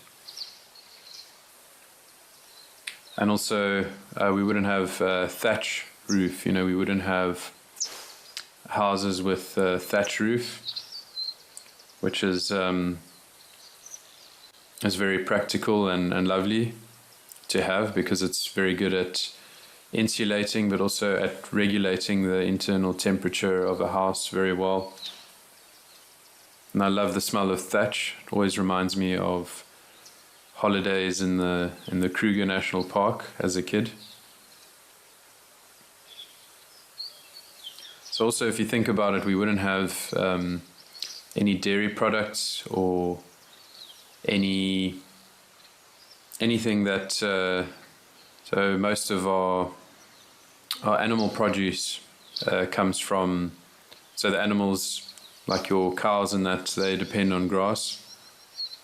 And also, we wouldn't have thatch roof. You know, we wouldn't have houses with thatch roof, which is very practical and lovely to have, because it's very good at insulating, but also at regulating the internal temperature of a house very well. And I love the smell of thatch. It always reminds me of holidays in the Kruger National Park as a kid. So also, if you think about it, we wouldn't have any dairy products or anything that so most of our animal produce comes from, so the animals like your cows and that, they depend on grass.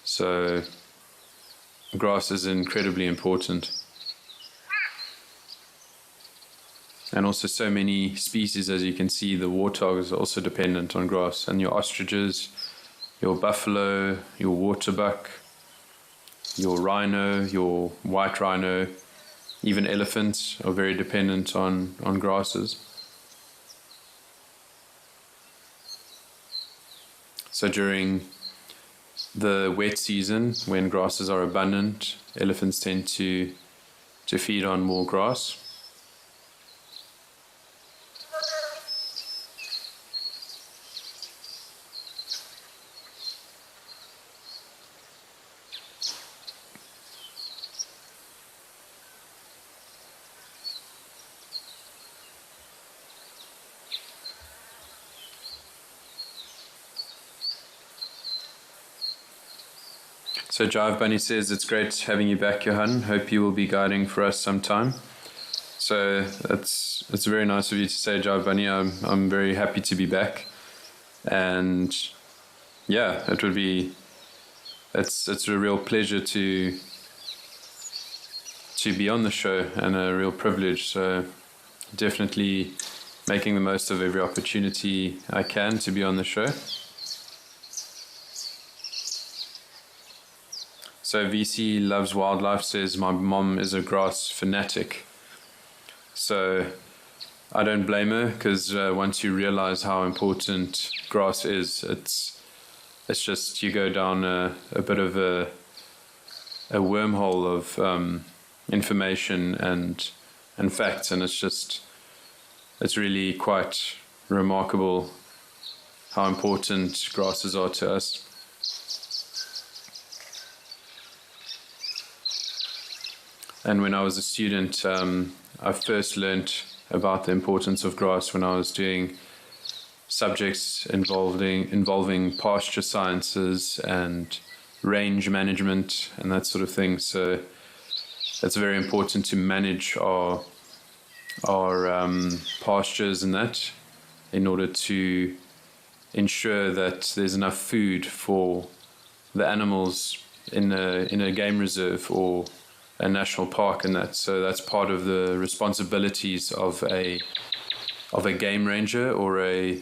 So grass is incredibly important. And also so many species, as you can see, the warthogs are also dependent on grass, and your ostriches, your buffalo, your waterbuck, your rhino, your white rhino, even elephants are very dependent on grasses. So during the wet season, when grasses are abundant, elephants tend to feed on more grass. So Jive Bunny says, it's great having you back, Johan. Hope you will be guiding for us sometime. So it's very nice of you to say, Jive Bunny. I'm very happy to be back. And yeah, it's a real pleasure to be on the show, and a real privilege. So definitely making the most of every opportunity I can to be on the show. So VC Loves Wildlife says, my mom is a grass fanatic. So I don't blame her, because once you realize how important grass is, it's just you go down a bit of a wormhole of information and facts, and it's really quite remarkable how important grasses are to us. And when I was a student, I first learnt about the importance of grass when I was doing subjects involving pasture sciences and range management and that sort of thing. So it's very important to manage our pastures and that, in order to ensure that there's enough food for the animals in a game reserve or a national park and that. So that's part of the responsibilities of a game ranger or a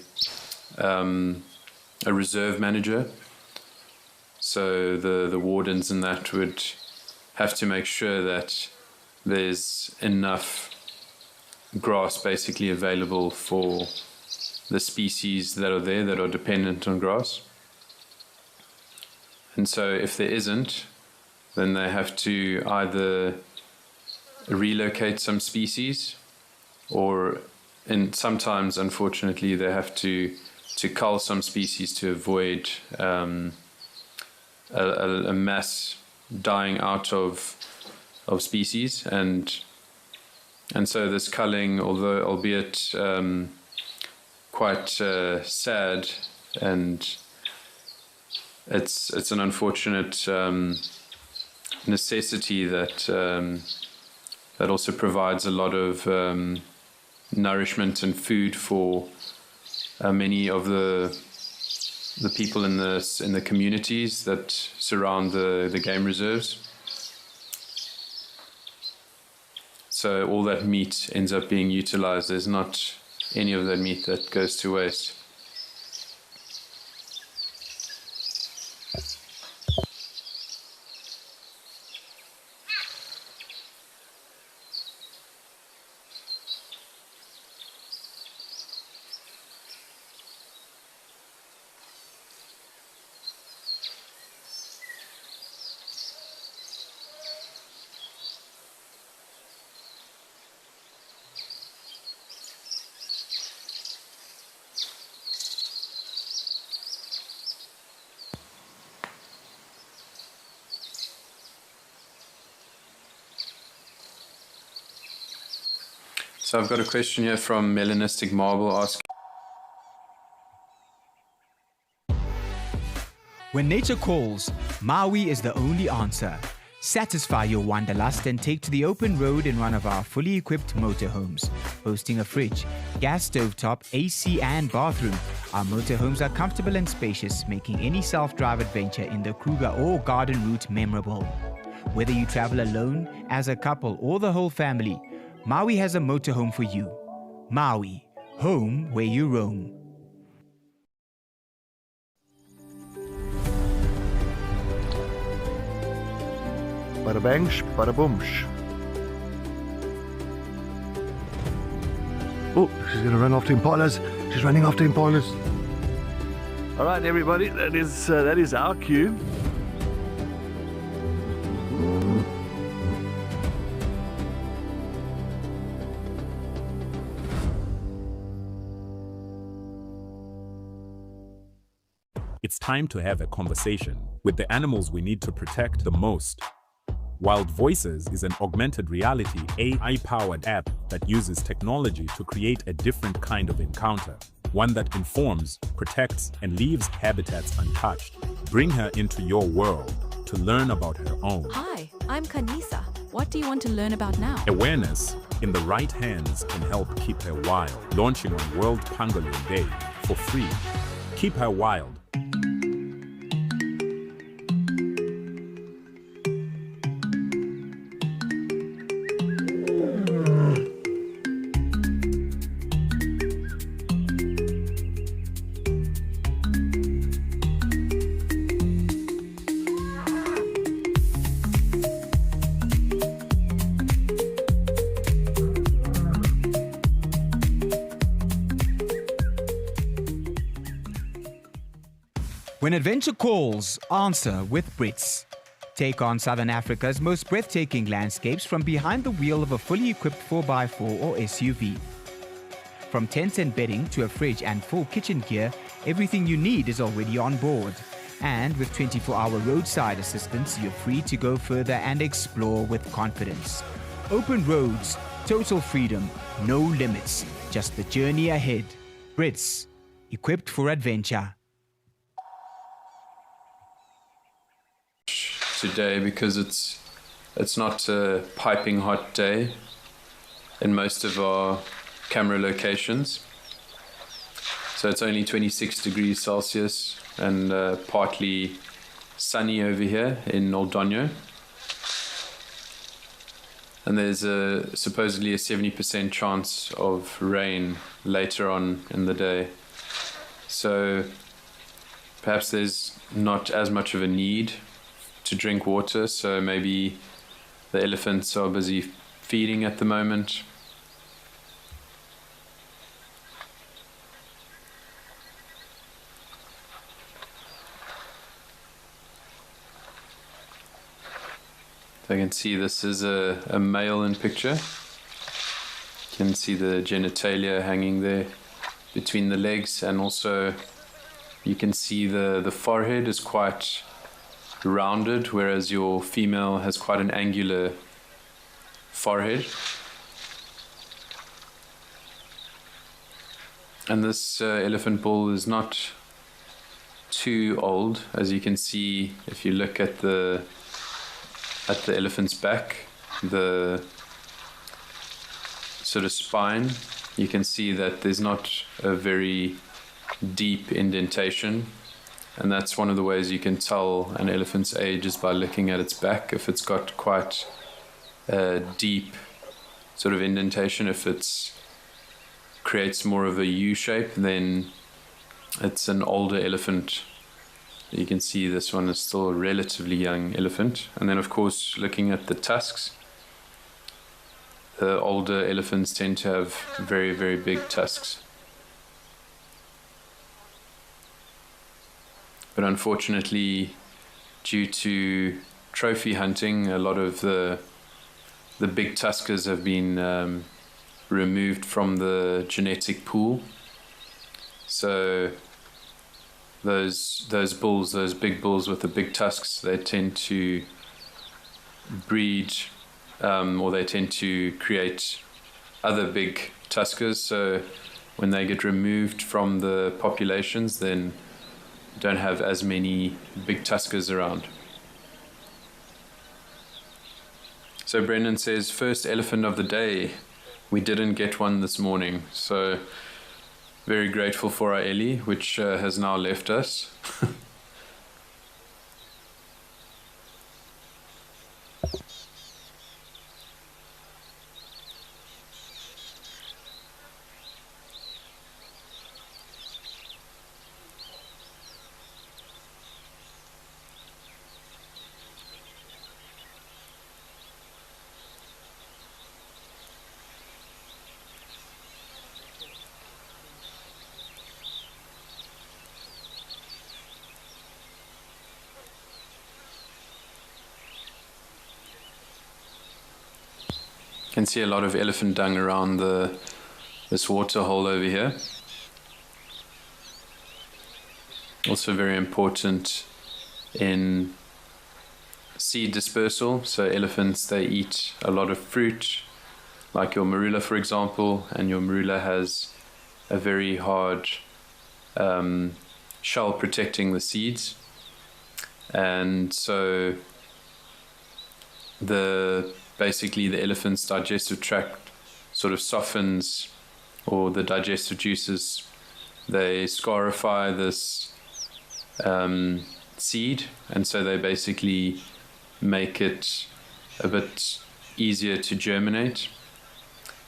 reserve manager. So the wardens and that would have to make sure that there's enough grass basically available for the species that are there that are dependent on grass. And so if there isn't, then they have to either relocate some species, or sometimes, unfortunately, they have to cull some species to avoid a mass dying out of species. And so this culling, although albeit quite sad, and it's an unfortunate necessity that also provides a lot of nourishment and food for many of the people in the communities that surround the game reserves. So all that meat ends up being utilized. There's not any of that meat that goes to waste. So I've got a question here from Melanistic Marble asking, when nature calls, Maui is the only answer. Satisfy your wanderlust and take to the open road in one of our fully equipped motorhomes. Boasting a fridge, gas stovetop, AC and bathroom, our motorhomes are comfortable and spacious, making any self-drive adventure in the Kruger or garden route memorable. Whether you travel alone, as a couple or the whole family, Maui has a motorhome for you. Maui, home where you roam. Bada bang, bada boomsh. Oh, she's going to run after impalas. She's running after impalas. All right, everybody, that is our cue. It's time to have a conversation with the animals we need to protect the most. Wild Voices is an augmented reality AI-powered app that uses technology to create a different kind of encounter, one that informs, protects, and leaves habitats untouched. Bring her into your world to learn about her own. Hi, I'm Kanisa. What do you want to learn about now? Awareness in the right hands can help keep her wild. Launching on World Pangolin Day for free. Keep her wild. When adventure calls, answer with Brits. Take on Southern Africa's most breathtaking landscapes from behind the wheel of a fully equipped 4x4 or SUV. From tents and bedding to a fridge and full kitchen gear, everything you need is already on board. And with 24-hour roadside assistance, you're free to go further and explore with confidence. Open roads, total freedom, no limits, just the journey ahead. Brits, equipped for adventure. Today, because it's not a piping hot day in most of our camera locations, so it's only 26 degrees Celsius and partly sunny over here in Oldonyo, and there's supposedly a 70% chance of rain later on in the day, so perhaps there's not as much of a need to drink water, so maybe the elephants are busy feeding at the moment. So you can see this is a male in picture. You can see the genitalia hanging there between the legs, and also you can see the forehead is quite rounded, whereas your female has quite an angular forehead. And this elephant bull is not too old, as you can see if you look at the elephant's back, the sort of spine. You can see that there's not a very deep indentation. And that's one of the ways you can tell an elephant's age, is by looking at its back. If it's got quite a deep sort of indentation, if it creates more of a U shape, then it's an older elephant. You can see this one is still a relatively young elephant. And then of course, looking at the tusks, the older elephants tend to have very, very big tusks. But unfortunately, due to trophy hunting, a lot of the big tuskers have been removed from the genetic pool. So those bulls, those big bulls with the big tusks, they tend to breed, or they tend to create other big tuskers. So when they get removed from the populations, then don't have as many big tuskers around. So Brendan says, first elephant of the day. We didn't get one this morning, so very grateful for our Ellie, which has now left us. can see a lot of elephant dung around this water hole over here. Also very important in seed dispersal. So elephants, they eat a lot of fruit, like your marula, for example, and your marula has a very hard shell protecting the seeds, and so basically the elephant's digestive tract sort of softens, or the digestive juices, they scarify this seed, and so they basically make it a bit easier to germinate.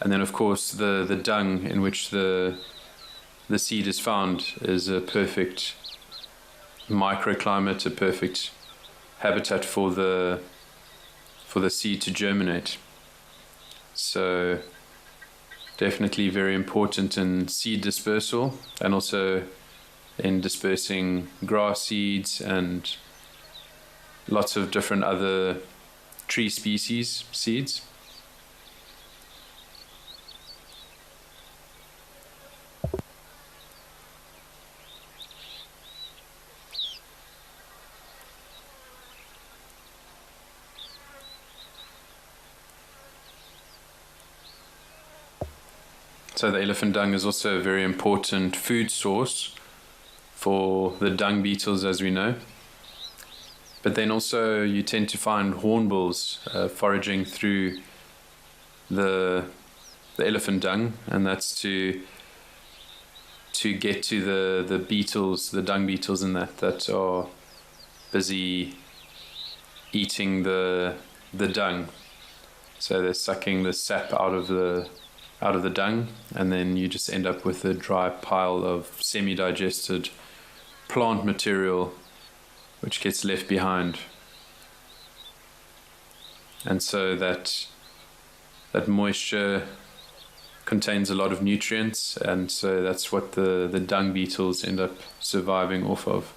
And then of course the dung in which the seed is found is a perfect microclimate, a perfect habitat for the seed to germinate. So definitely very important in seed dispersal, and also in dispersing grass seeds and lots of different other tree species seeds. So the elephant dung is also a very important food source for the dung beetles, as we know. But then also you tend to find hornbills foraging through the elephant dung, and that's to get to the beetles, the dung beetles in that are busy eating the dung. So they're sucking the sap out of the dung, and then you just end up with a dry pile of semi-digested plant material which gets left behind. And so that moisture contains a lot of nutrients, and so that's what the dung beetles end up surviving off of.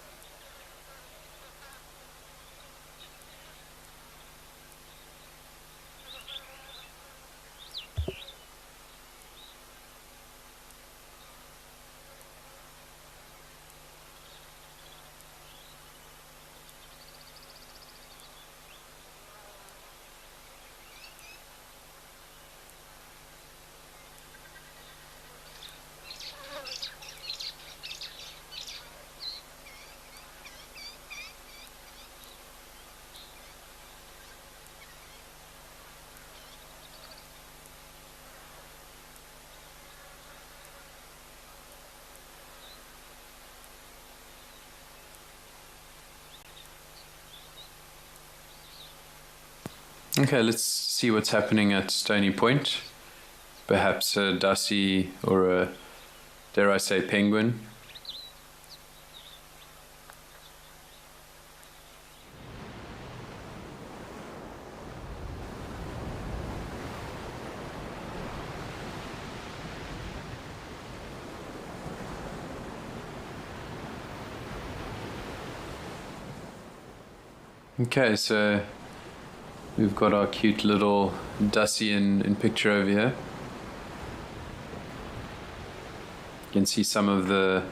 Okay, let's see what's happening at Stony Point. Perhaps a dussie or a, dare I say, penguin. Okay, so we've got our cute little dussie in picture over here. You can see some of the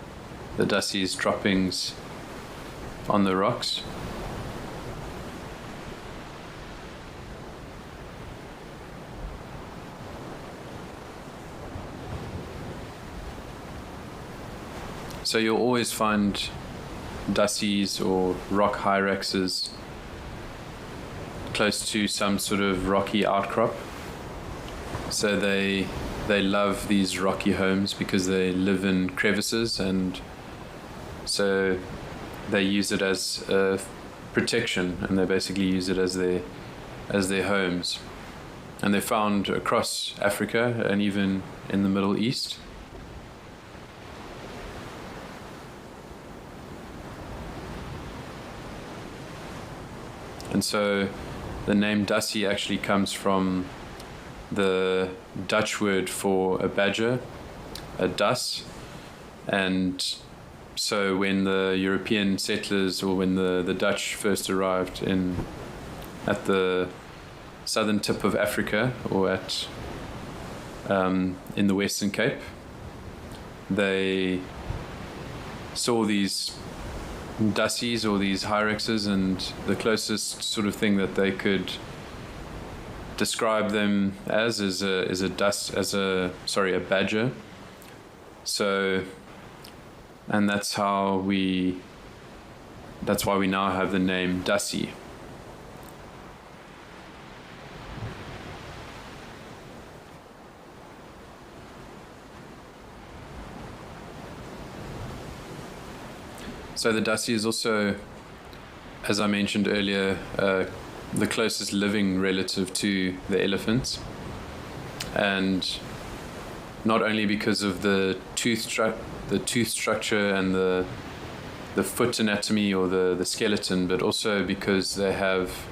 dussie's droppings on the rocks. So you'll always find dussies or rock hyraxes close to some sort of rocky outcrop. So they love these rocky homes because they live in crevices, and so they use it as a protection, and they basically use it as their homes. And they're found across Africa and even in the Middle East. And so the name dussie actually comes from the Dutch word for a badger, a das. And so when the European settlers, or when the Dutch first arrived at the southern tip of Africa, or at in the Western Cape. They saw these dassies, or these hyraxes, and the closest sort of thing that they could describe them as is a badger. So, and that's why we now have the name dassie. So the dassie is also, as I mentioned earlier, the closest living relative to the elephants, and not only because of the tooth structure and the foot anatomy, or the skeleton, but also because they have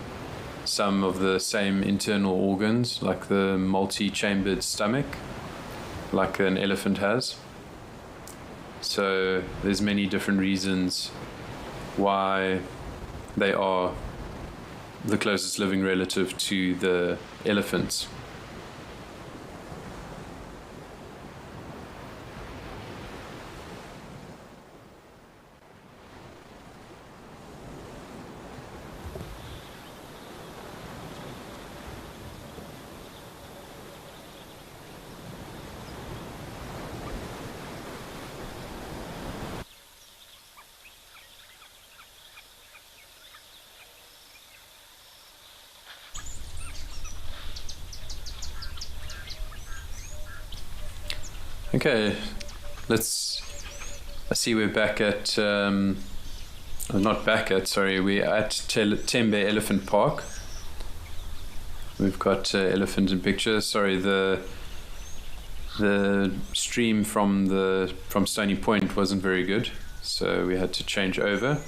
some of the same internal organs, like the multi-chambered stomach, like an elephant has. So there's many different reasons why they are the closest living relative to the elephants. Okay, I see we're back at, we're at Tembe Elephant Park. We've got elephant in picture. Sorry, the stream from Stony Point wasn't very good, so we had to change over.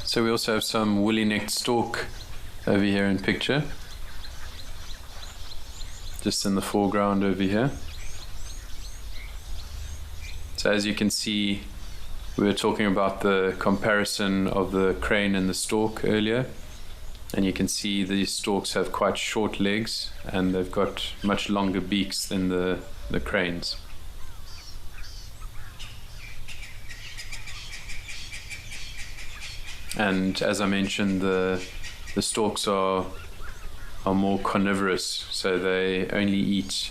So we also have some woolly-necked stork over here in picture, just in the foreground over here. So as you can see, we were talking about the comparison of the crane and the stork earlier, and you can see these storks have quite short legs, and they've got much longer beaks than the cranes. And as I mentioned, the storks are more carnivorous, so they only eat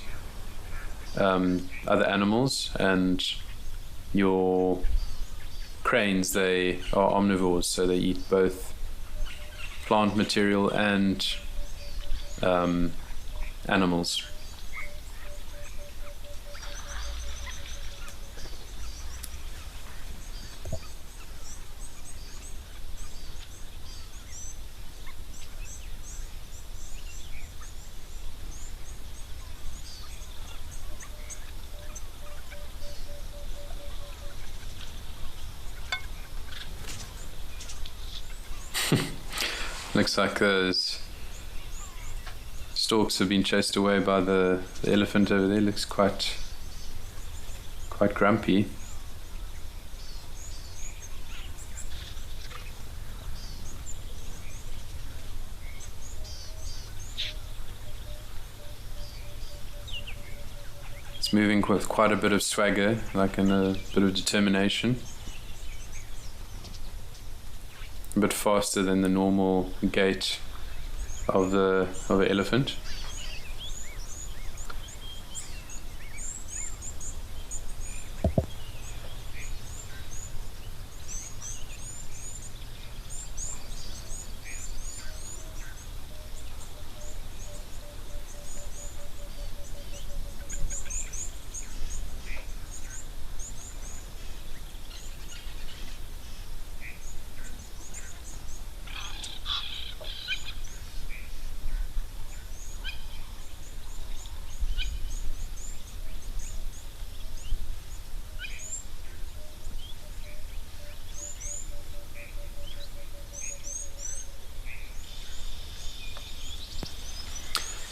other animals, and your cranes, they are omnivores, so they eat both plant material and animals. Looks like those storks have been chased away by the elephant over there. Looks quite grumpy. It's moving with quite a bit of swagger, like in a bit of determination. A bit faster than the normal gait of the elephant.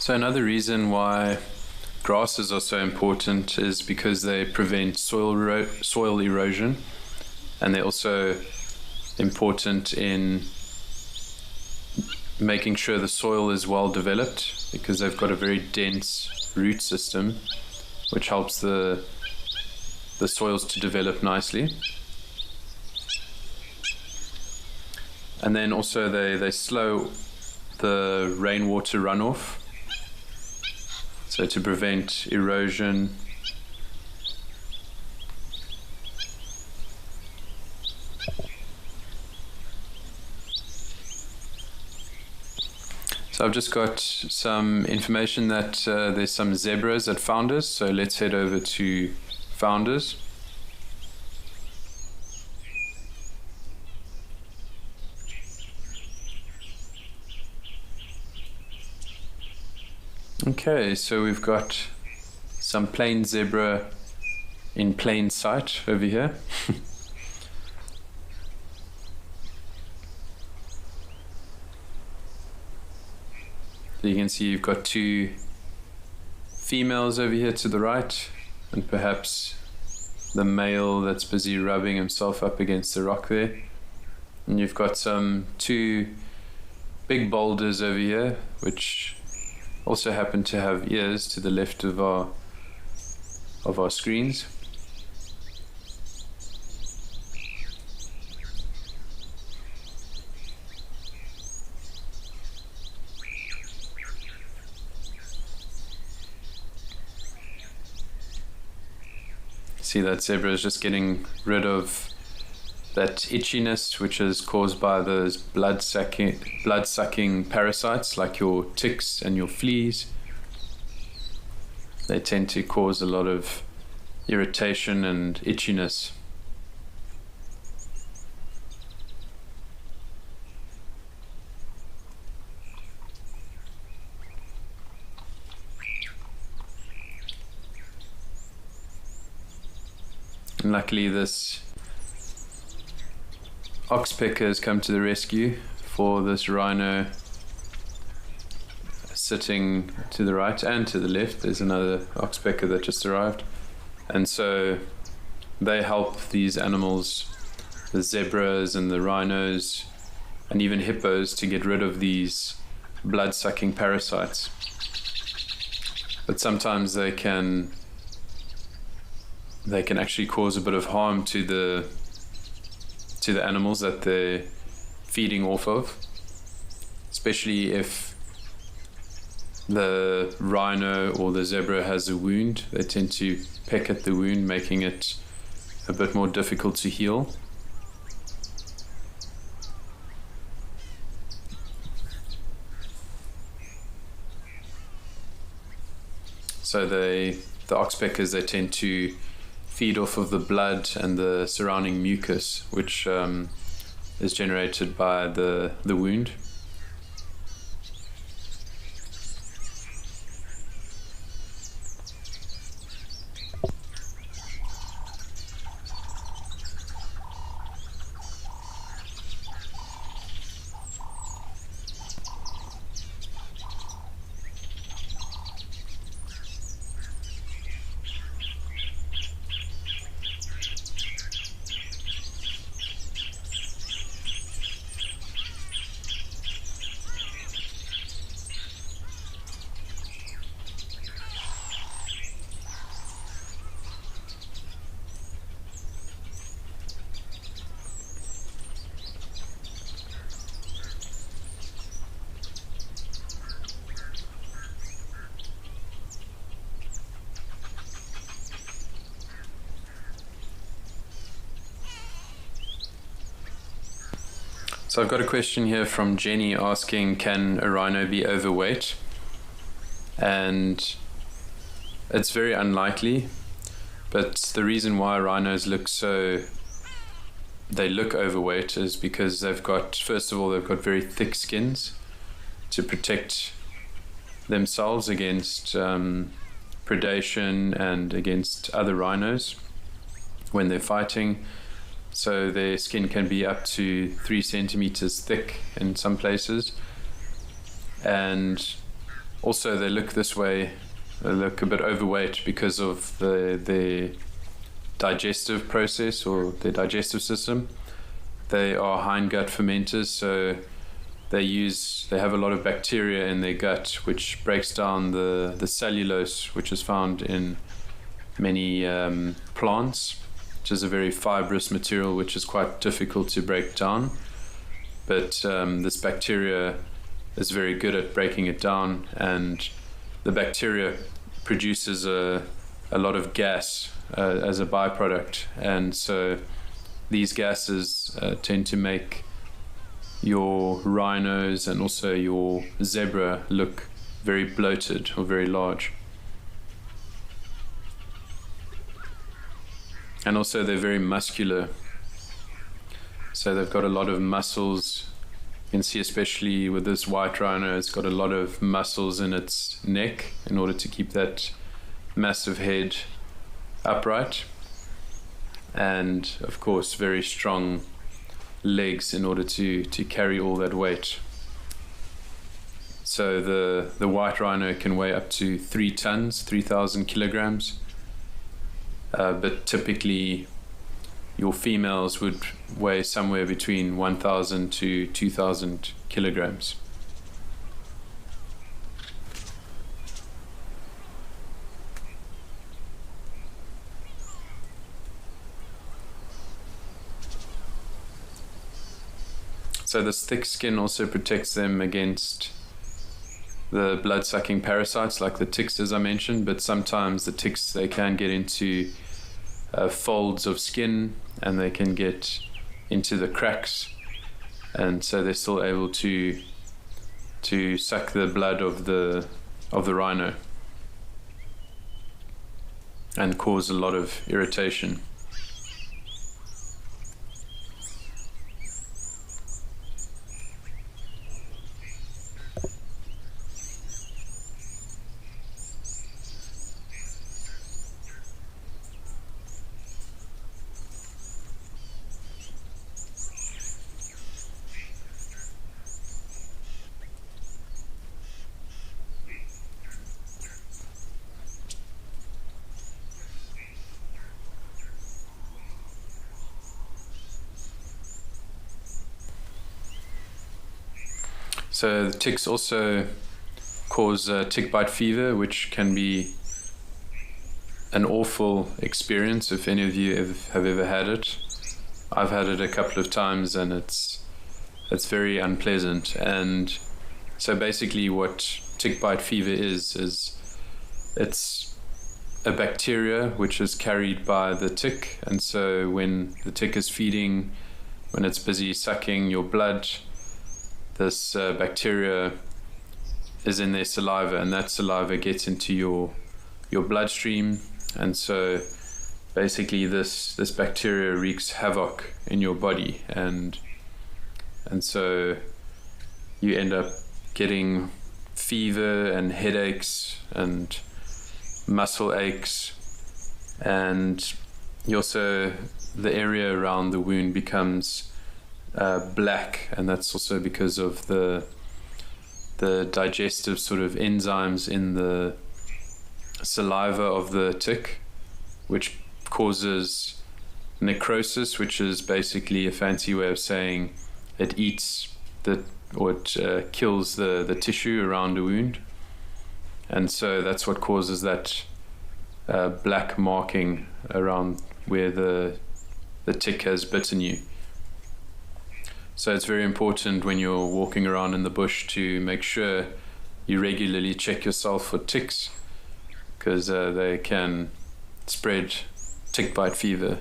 So another reason why grasses are so important is because they prevent soil erosion, and they're also important in making sure the soil is well developed, because they've got a very dense root system which helps the soils to develop nicely. And then also they slow the rainwater runoff, so to prevent erosion. So I've just got some information that there's some zebras at Founders, so let's head over to Founders. Okay, so we've got some plain zebra in plain sight over here. So you can see you've got two females over here to the right, and perhaps the male that's busy rubbing himself up against the rock there. And you've got two big boulders over here, which also happen to have ears to the left of our screens. See that zebra is just getting rid of that itchiness which is caused by those blood-sucking parasites like your ticks and your fleas. They tend to cause a lot of irritation and itchiness. And luckily this oxpecker has come to the rescue for this rhino sitting to the right and to the left. There's another oxpecker that just arrived, and so they help these animals, the zebras and the rhinos and even hippos, to get rid of these blood-sucking parasites. But sometimes they can actually cause a bit of harm to the animals that they're feeding off of, especially if the rhino or the zebra has a wound. They tend to peck at the wound, making it a bit more difficult to heal. So the oxpeckers, they tend to feed off of the blood and the surrounding mucus, which is generated by the wound. So I've got a question here from Jenny asking, can a rhino be overweight? And it's very unlikely, but the reason why rhinos look overweight is because first of all, they've got very thick skins to protect themselves against predation and against other rhinos when they're fighting. So their skin can be up to 3 centimeters thick in some places, and also they look this way, they look a bit overweight because of the digestive process or their digestive system. They are hindgut fermenters, so they have a lot of bacteria in their gut which breaks down the cellulose, which is found in many plants, which is a very fibrous material which is quite difficult to break down. But this bacteria is very good at breaking it down, and the bacteria produces a lot of gas as a byproduct, and so these gases tend to make your rhinos and also your zebra look very bloated or very large. And also they're very muscular, so they've got a lot of muscles. You can see especially with this white rhino, it's got a lot of muscles in its neck in order to keep that massive head upright, and of course very strong legs in order to carry all that weight. So the white rhino can weigh up to 3 tons, 3,000 kilograms, but typically your females would weigh somewhere between 1,000 to 2,000 kilograms. So this thick skin also protects them against the blood-sucking parasites like the ticks, as I mentioned, but sometimes the ticks, they can get into folds of skin, and they can get into the cracks, and so they're still able to suck the blood of the rhino and cause a lot of irritation. So the ticks also cause tick bite fever, which can be an awful experience if any of you have ever had it. I've had it a couple of times, and it's very unpleasant. And so basically what tick bite fever is it's a bacteria which is carried by the tick, and so when the tick is feeding, when it's busy sucking your blood, this bacteria is in their saliva, and that saliva gets into your bloodstream, and so basically this bacteria wreaks havoc in your body, and so you end up getting fever and headaches and muscle aches, and you also, the area around the wound becomes black, and that's also because of the digestive sort of enzymes in the saliva of the tick, which causes necrosis, which is basically a fancy way of saying it eats it kills the tissue around a wound, and so that's what causes that black marking around where the tick has bitten you. So it's very important when you're walking around in the bush to make sure you regularly check yourself for ticks, because they can spread tick bite fever.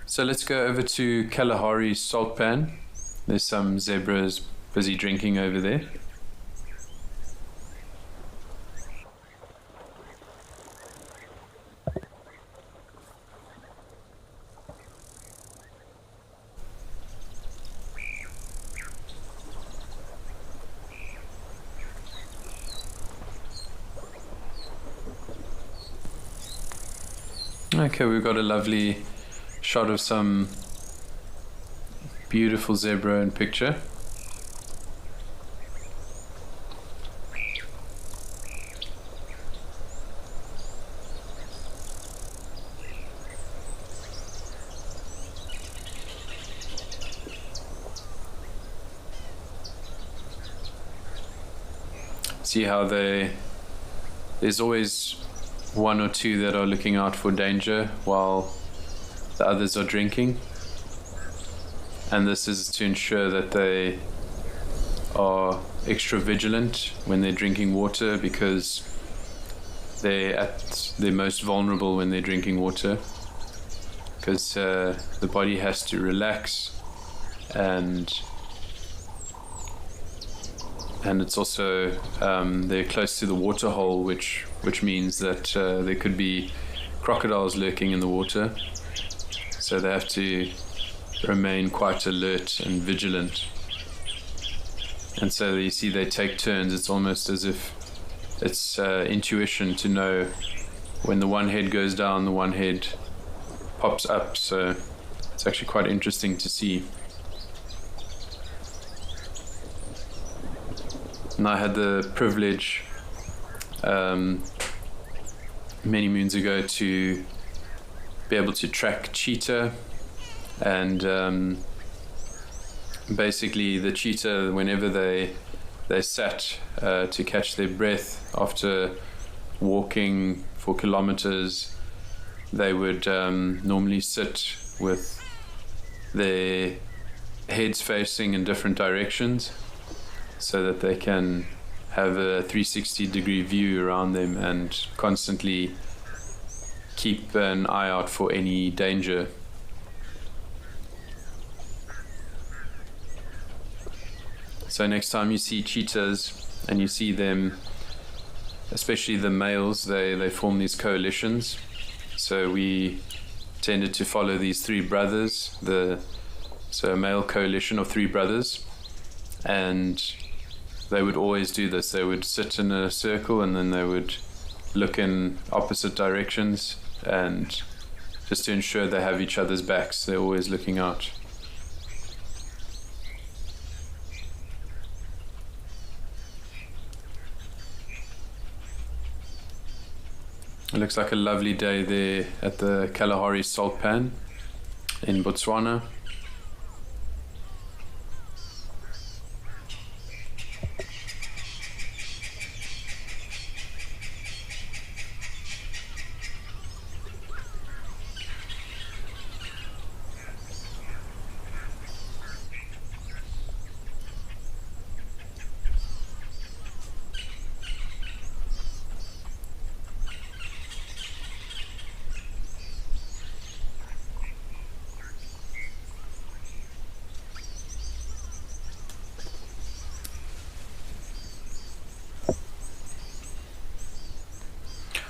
So let's go over to Kalahari's salt pan. There's some zebras busy drinking over there. Okay, we've got a lovely shot of some beautiful zebra in picture. See how there's always one or two that are looking out for danger while the others are drinking, and this is to ensure that they are extra vigilant when they're drinking water, because they're at their most vulnerable when they're drinking water, because the body has to relax, and it's also they're close to the waterhole, which means that there could be crocodiles lurking in the water, so they have to remain quite alert and vigilant. And so you see they take turns. It's almost as if it's intuition to know when the one head goes down, the one head pops up. So it's actually quite interesting to see. And I had the privilege many moons ago to be able to track cheetah, and basically the cheetah, whenever they sat to catch their breath after walking for kilometers, they would normally sit with their heads facing in different directions, so that they can have a 360-degree view around them and constantly keep an eye out for any danger. So next time you see cheetahs and you see them, especially the males, they form these coalitions. So we tended to follow these three brothers, so a male coalition of three brothers, and they would always do this. They would sit in a circle and then they would look in opposite directions, and just to ensure they have each other's backs, they're always looking out. It looks like a lovely day there at the Kalahari salt pan in Botswana.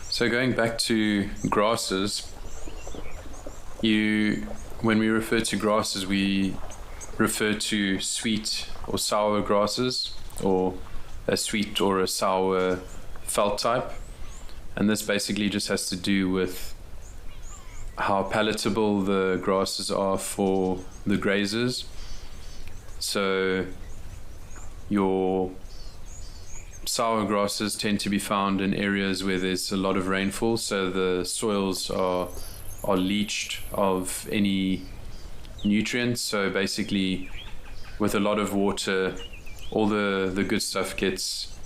So going back to grasses, when we refer to grasses, we refer to sweet or sour grasses, or a sweet or a sour felt type. And this basically just has to do with how palatable the grasses are for the grazers. So your sour grasses tend to be found in areas where there's a lot of rainfall, so the soils are leached of any nutrients. So basically, with a lot of water, all the good stuff gets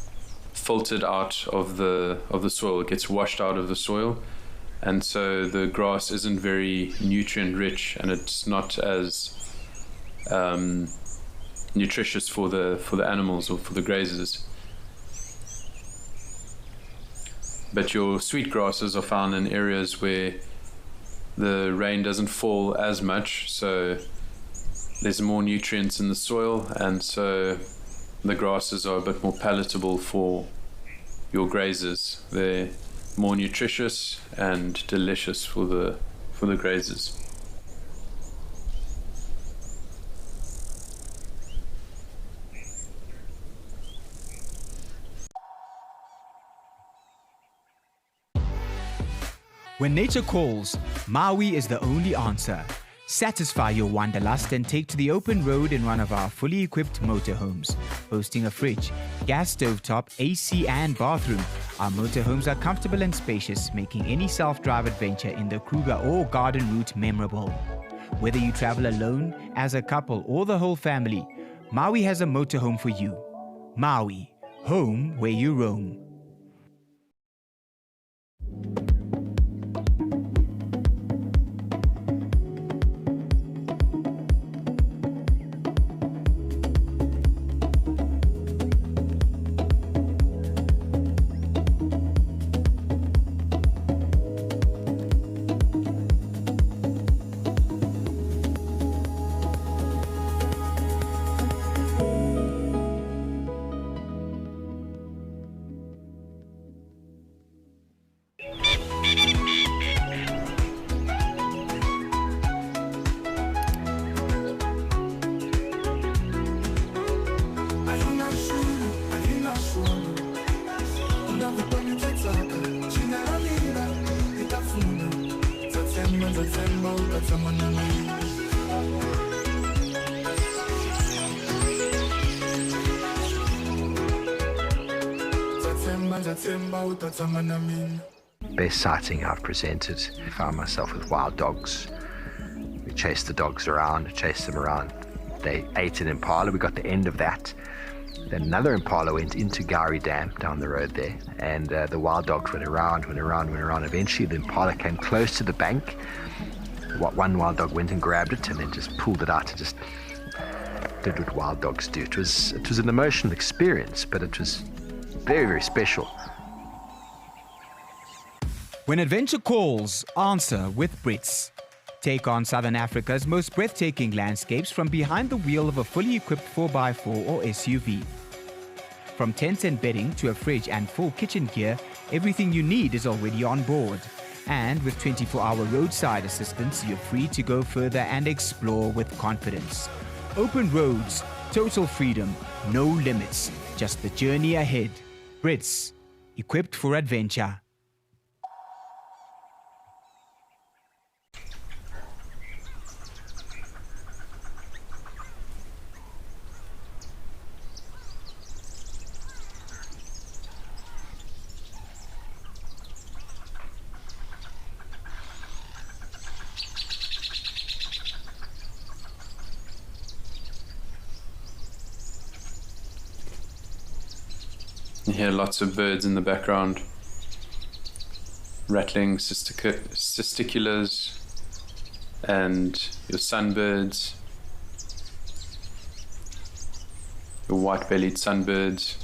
filtered out of the soil. It gets washed out of the soil, and so the grass isn't very nutrient rich, and it's not as nutritious for the animals or for the grazers. But your sweet grasses are found in areas where the rain doesn't fall as much, so there's more nutrients in the soil, and so the grasses are a bit more palatable for your grazers. They're more nutritious and delicious for the grazers. When nature calls, Maui is the only answer. Satisfy your wanderlust and take to the open road in one of our fully equipped motorhomes. Boasting a fridge, gas stovetop, AC and bathroom, our motorhomes are comfortable and spacious, making any self-drive adventure in the Kruger or garden route memorable. Whether you travel alone, as a couple or the whole family, Maui has a motorhome for you. Maui, home where you roam. Best sighting I've presented, I found myself with wild dogs. We chased the dogs around, chased them around. They ate an impala, we got the end of that. Then another impala went into Gowrie Dam down the road there, and the wild dogs went around. Eventually the impala came close to the bank. One wild dog went and grabbed it and then just pulled it out and just did what wild dogs do. It was an emotional experience, but it was very, very special. When adventure calls, answer with Brits. Take on Southern Africa's most breathtaking landscapes from behind the wheel of a fully equipped 4x4 or SUV. From tents and bedding to a fridge and full kitchen gear, everything you need is already on board. And with 24-hour roadside assistance, you're free to go further and explore with confidence. Open roads, total freedom, no limits, just the journey ahead. Brits, equipped for adventure. You hear lots of birds in the background, rattling cisticulars and your sunbirds, your white-bellied sunbirds.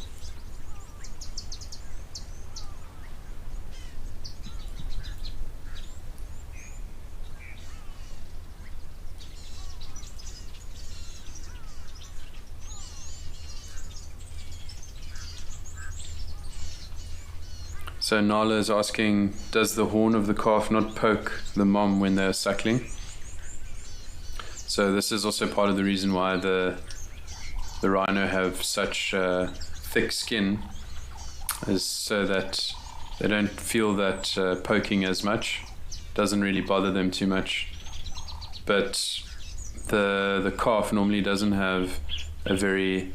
So Nala is asking, does the horn of the calf not poke the mom when they're suckling? So this is also part of the reason why the rhino have such thick skin, is so that they don't feel that poking as much. Doesn't really bother them too much. But the calf normally doesn't have a very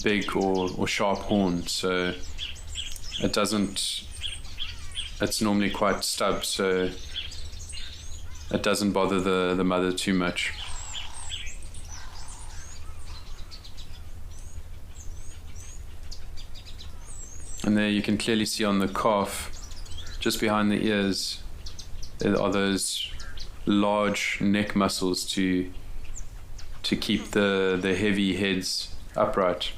big or sharp horn, so it's normally quite stubbed, so it doesn't bother the mother too much. And there you can clearly see on the calf, just behind the ears, there are those large neck muscles to keep the heavy heads upright.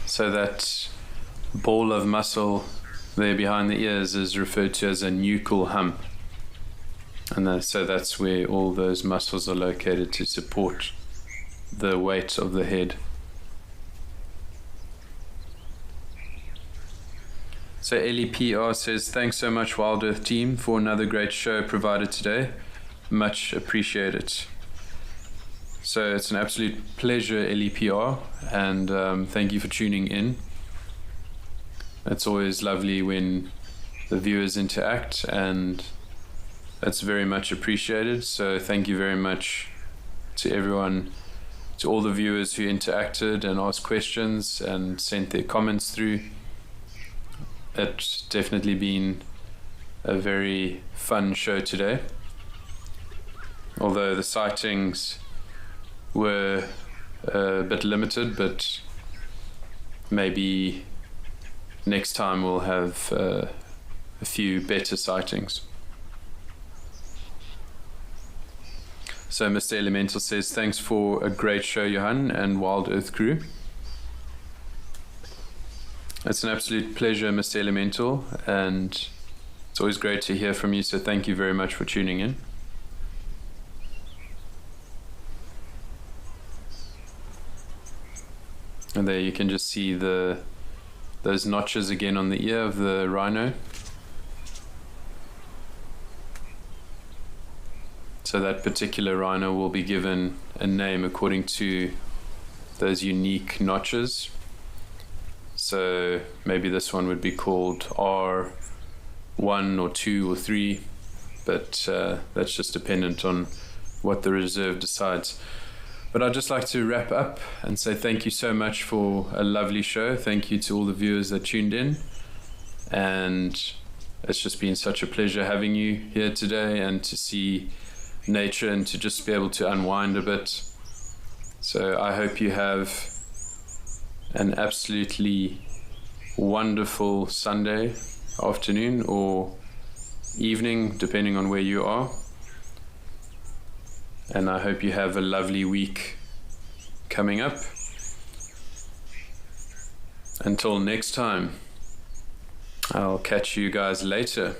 So that ball of muscle there behind the ears is referred to as a nuchal hump. And so that's where all those muscles are located to support the weight of the head. So LEPR says, thanks so much Wild Earth team for another great show provided today. Much appreciated. So it's an absolute pleasure, LEPR, and thank you for tuning in. It's always lovely when the viewers interact, and it's very much appreciated. So thank you very much to everyone, to all the viewers who interacted and asked questions and sent their comments through. It's definitely been a very fun show today. Although the sightings were a bit limited, but maybe next time we'll have a few better sightings. So Mr. Elemental says, thanks for a great show, Johan and Wild Earth crew. It's an absolute pleasure, Mr. Elemental, and it's always great to hear from you, so thank you very much for tuning in. And there you can just see those notches again on the ear of the rhino. So that particular rhino will be given a name according to those unique notches. So maybe this one would be called R1 or 2 or 3, but that's just dependent on what the reserve decides. But I'd just like to wrap up and say thank you so much for a lovely show. Thank you to all the viewers that tuned in. And it's just been such a pleasure having you here today and to see nature and to just be able to unwind a bit. So I hope you have an absolutely wonderful Sunday afternoon or evening, depending on where you are. And I hope you have a lovely week coming up. Until next time, I'll catch you guys later.